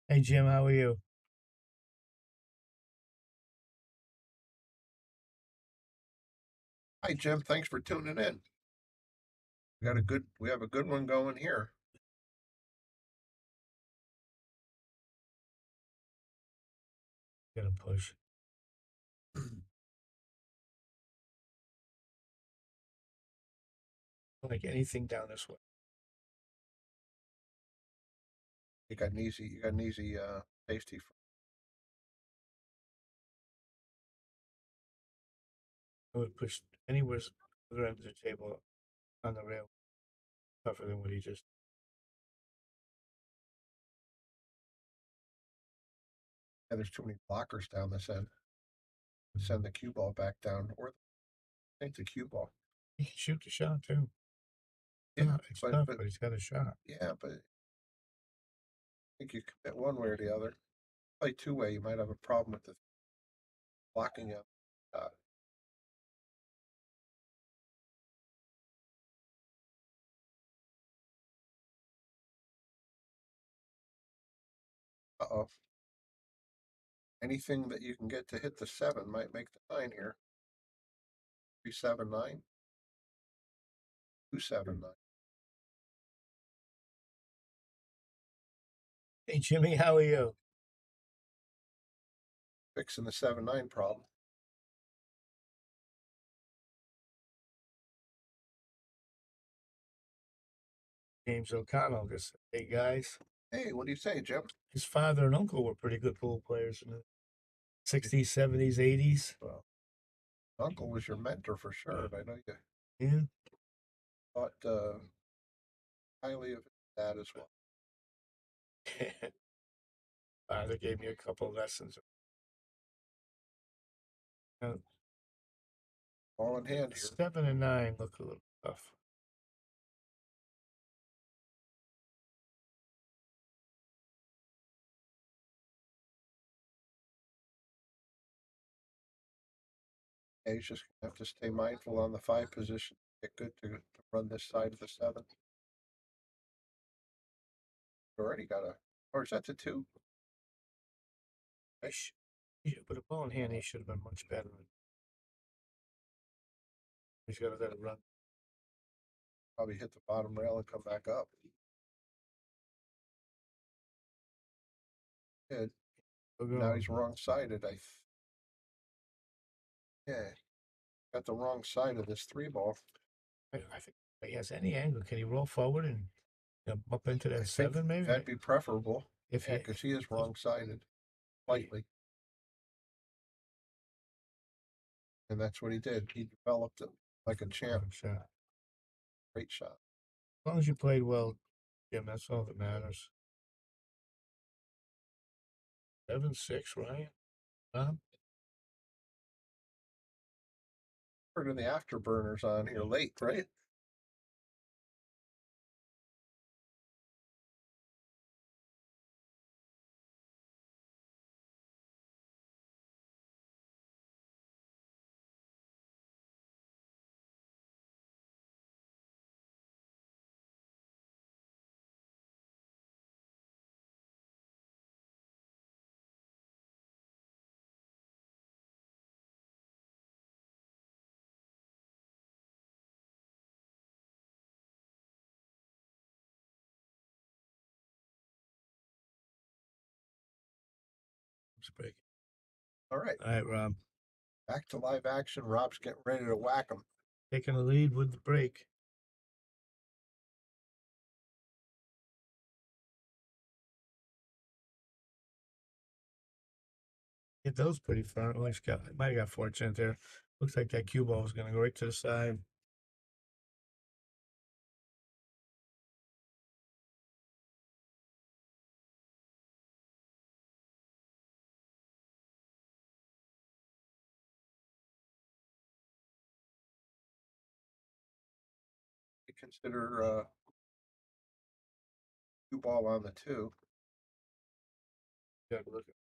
Speaker 6: Hey Jim, how are you?
Speaker 7: Hi Jim, thanks for tuning in. We have a good one going here.
Speaker 6: Gonna push. Like anything down this way.
Speaker 7: You got an easy safety.
Speaker 6: I would push anywhere other end of the table on the rail. Tougher than what he just.
Speaker 7: Yeah, there's too many blockers down this end. Send the cue ball back down, or I think the cue ball.
Speaker 6: He can shoot the shot too.
Speaker 7: Yeah,
Speaker 6: It's tough, but he's got a shot.
Speaker 7: Yeah, but I think you commit one way or the other. Play two-way, you might have a problem with the blocking up. Uh-oh. Anything that you can get to hit the 7 might make the 9 here. 3-7-9. 2-7-9.
Speaker 6: Hey Jimmy, how are you?
Speaker 7: Fixing the 7-9 problem.
Speaker 6: James O'Connell just said, hey guys.
Speaker 7: Hey, what do you say, Jim?
Speaker 6: His father and uncle were pretty good pool players in the 60s, 70s, 80s.
Speaker 7: Well, uncle was your mentor for sure, and I know you
Speaker 6: Yeah.
Speaker 7: thought highly of that as well.
Speaker 6: Father gave me a couple lessons.
Speaker 7: Ball in hand here.
Speaker 6: 7 and 9 look a little tough.
Speaker 7: Yeah, he's just gonna have to stay mindful on the 5 position. Get good to run this side of the 7. Already got or is that the 2?
Speaker 6: With a ball in hand, he should have been much better. He's got to let it run.
Speaker 7: Probably hit the bottom rail and come back up. Good. Now he's wrong-sided. Yeah, got the wrong side of this 3 ball.
Speaker 6: I think if he has any angle. Can he roll forward and up into that 7 maybe?
Speaker 7: That'd be preferable.
Speaker 6: If
Speaker 7: because he is wrong-sided slightly. And that's what he did. He developed it like a champ.
Speaker 6: Shot.
Speaker 7: Great shot.
Speaker 6: As long as you played well, Jim, that's all that matters. 7-6, Ryan.
Speaker 7: Turning the afterburners on here late, right?
Speaker 6: It's breaking.
Speaker 7: All right,
Speaker 6: All right, Rob.
Speaker 7: back to live action. Rob's getting ready to whack him.
Speaker 6: Taking the lead with the break. Hit those pretty far. Well, he's got, might have got fortunate there. Looks like that cue ball was going to go right to the side.
Speaker 7: Consider cue ball on the 2.
Speaker 6: Got to look at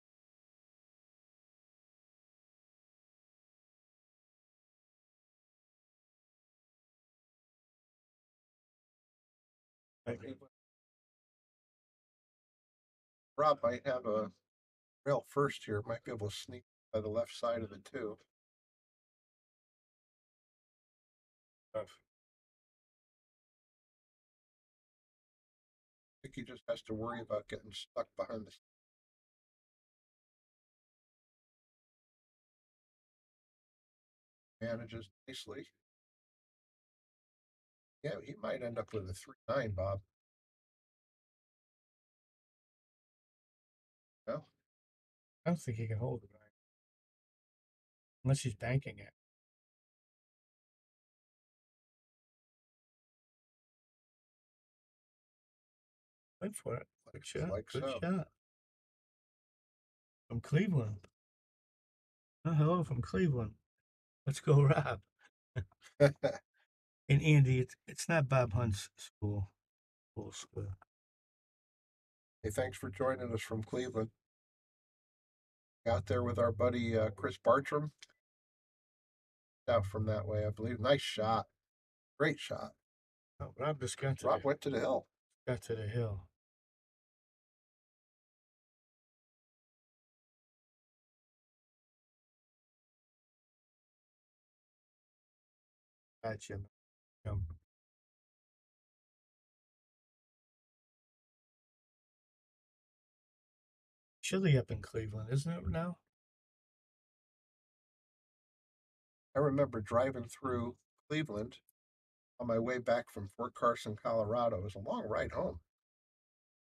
Speaker 7: Rob might have a rail first here. Might be able to sneak by the left side of the 2.
Speaker 6: stuff.
Speaker 7: I think he just has to worry about getting stuck behind the. Manages nicely. Yeah, he might end up with a 3-9, Bob. No,
Speaker 6: I don't think he can hold it right. Unless he's banking it. Wait for it. Good shot.
Speaker 7: like
Speaker 6: Good
Speaker 7: so.
Speaker 6: shot. From Cleveland. Oh, hello from Cleveland. Let's go, Rob. And Andy, it's not Bob Hunt's school. School.
Speaker 7: Hey, thanks for joining us from Cleveland. Out there with our buddy Chris Bartram. Out from that way, I believe. Nice shot. Great shot.
Speaker 6: Oh, Rob just got to
Speaker 7: Rob went to the hill.
Speaker 6: got to the hill. Gotcha. Chilly up in Cleveland, isn't it now?
Speaker 7: I remember driving through Cleveland on my way back from Fort Carson, Colorado. It was a long ride home.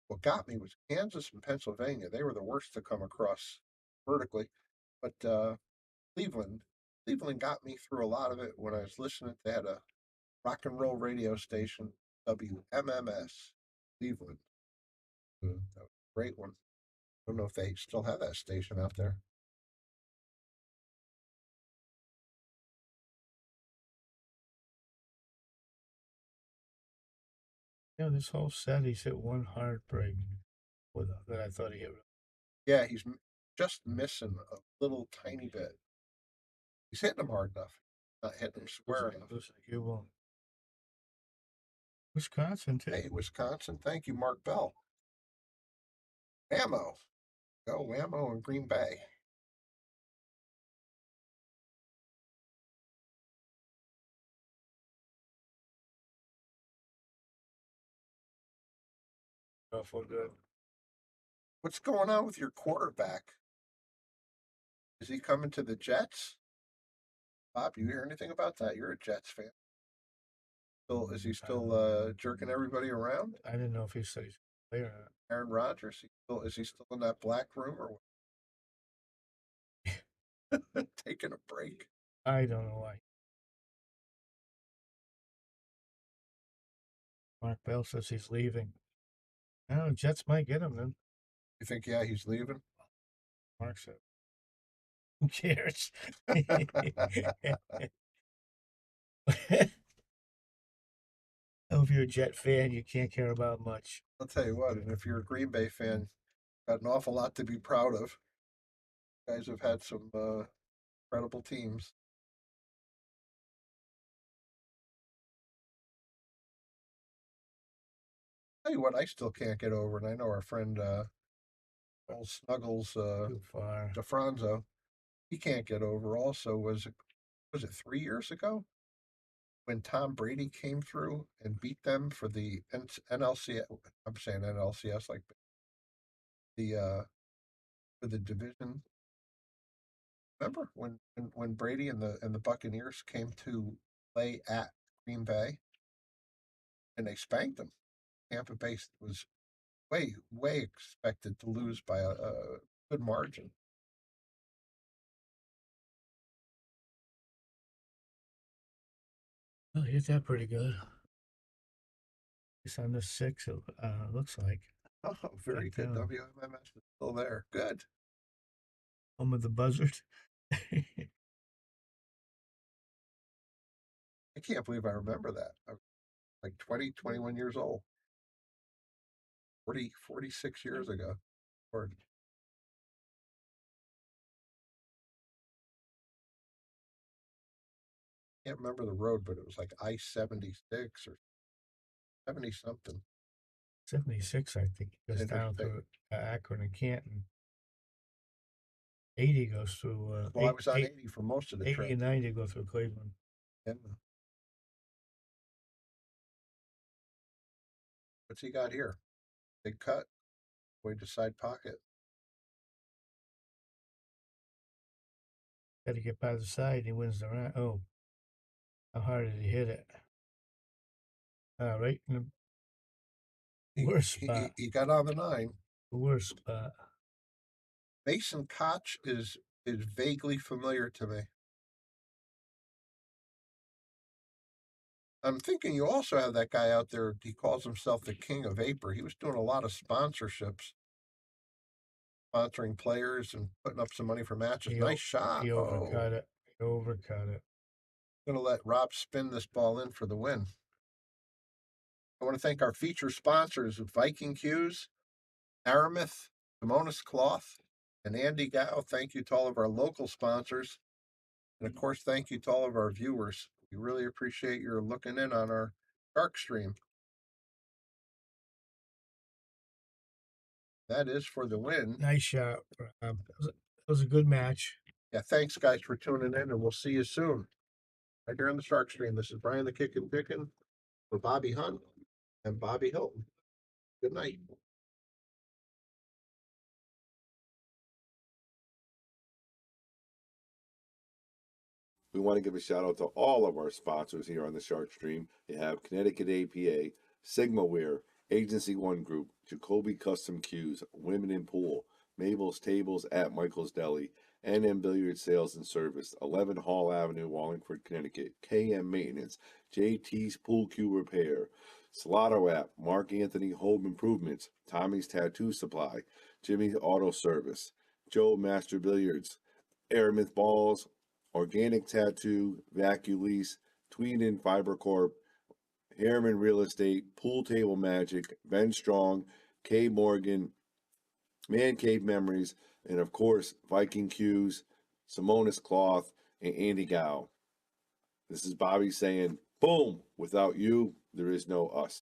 Speaker 7: What got me was Kansas and Pennsylvania. They were the worst to come across vertically. But Cleveland got me through a lot of it when I was listening. They had a rock and roll radio station, WMMS, Cleveland. That was a great one. I don't know if they still have that station out there.
Speaker 6: Yeah, this whole set he's hit one hard break that I thought he hit.
Speaker 7: Yeah, he's just missing a little tiny bit. He's hitting them hard enough. Not hitting them square enough.
Speaker 6: Looks like you won't. Wisconsin too.
Speaker 7: Hey, Wisconsin. Thank you, Mark Bell. Whammo. Go Whammo in Green Bay.
Speaker 6: Awful good.
Speaker 7: What's going on with your quarterback? Is he coming to the Jets? Bob, you hear anything about that? You're a Jets fan. Is he still jerking everybody around?
Speaker 6: I didn't know if he said he's a player or not.
Speaker 7: Aaron Rodgers, is he still in that black room or what? Taking a break?
Speaker 6: I don't know why. Mark Bell says he's leaving. Oh, Jets might get him then.
Speaker 7: You think, yeah, he's leaving?
Speaker 6: Mark said. Who cares? Oh, if you're a Jet fan, you can't care about much.
Speaker 7: I'll tell you what, and if you're a Green Bay fan, got an awful lot to be proud of. You guys have had some incredible teams. Tell you what, I still can't get over, and I know our friend old Snuggles
Speaker 6: Too far.
Speaker 7: DeFranzo, he can't get over. Also, was it 3 years ago when Tom Brady came through and beat them for the NLCS? I'm saying NLCS like the for the division. Remember when Brady and the Buccaneers came to play at Green Bay and they spanked them? Tampa Bay was way expected to lose by a good margin.
Speaker 6: Oh, he hit that pretty good. It's on the 6, it looks like.
Speaker 7: Oh, very good.
Speaker 6: down.
Speaker 7: WMMS is still there. Good.
Speaker 6: Home of the buzzard.
Speaker 7: I can't believe I remember that. I was like 20, 21 years old. 46 years ago. Or can't remember the road, but it was like I-76 or 70 something.
Speaker 6: 76, I think, goes down
Speaker 7: Interstate.
Speaker 6: through Akron and Canton. 80 goes through.
Speaker 7: Well, I was on 80 for most of the
Speaker 6: 80
Speaker 7: trip.
Speaker 6: and 90 go through Cleveland.
Speaker 7: And what's he got here? Big cut. Way to side pocket.
Speaker 6: Got to get by the side. He wins the round. Oh, how hard did he hit it? Right in the worst spot.
Speaker 7: He got on the 9.
Speaker 6: The worst spot.
Speaker 7: Mason Koch is vaguely familiar to me. I'm thinking you also have that guy out there. He calls himself the King of Vapor. He was doing a lot of sponsorships, sponsoring players and putting up some money for matches. Nice shot.
Speaker 6: He overcut it. He overcut it.
Speaker 7: I'm going to let Rob spin this ball in for the win. I want to thank our feature sponsors, Viking Cues, Aramith, Simonis Cloth, and Andy Gow. Thank you to all of our local sponsors. And of course, thank you to all of our viewers. We really appreciate your looking in on our Shark Stream. That is for the win.
Speaker 6: Nice shot. That was a good match.
Speaker 7: Yeah, thanks guys for tuning in, and we'll see you soon. Right here on the Shark Stream. This is Brian the Kickin' Pickin' for Bobby Hunt and Bobby Hilton. Good night.
Speaker 9: We want to give a shout out to all of our sponsors here on the Shark Stream. You have Connecticut APA, SigmaWare, Agency One Group, Jacoby Custom Cues, Women in Pool, Mabel's Tables at Michael's Deli, NM Billiard Sales and Service, 11 Hall Avenue, Wallingford, Connecticut, KM Maintenance, JT's Pool Cue Repair, Salado App, Mark Anthony Home Improvements, Tommy's Tattoo Supply, Jimmy's Auto Service, Joe Master Billiards, Aramith Balls, Organic Tattoo, Vaculease, Tweeden Fiber Corp, Harriman Real Estate, Pool Table Magic, Ben Strong, K Morgan, Man Cave Memories, and of course, Viking Cues, Simonis Cloth, and Andy Gow. This is Bobby saying, boom, without you, there is no us.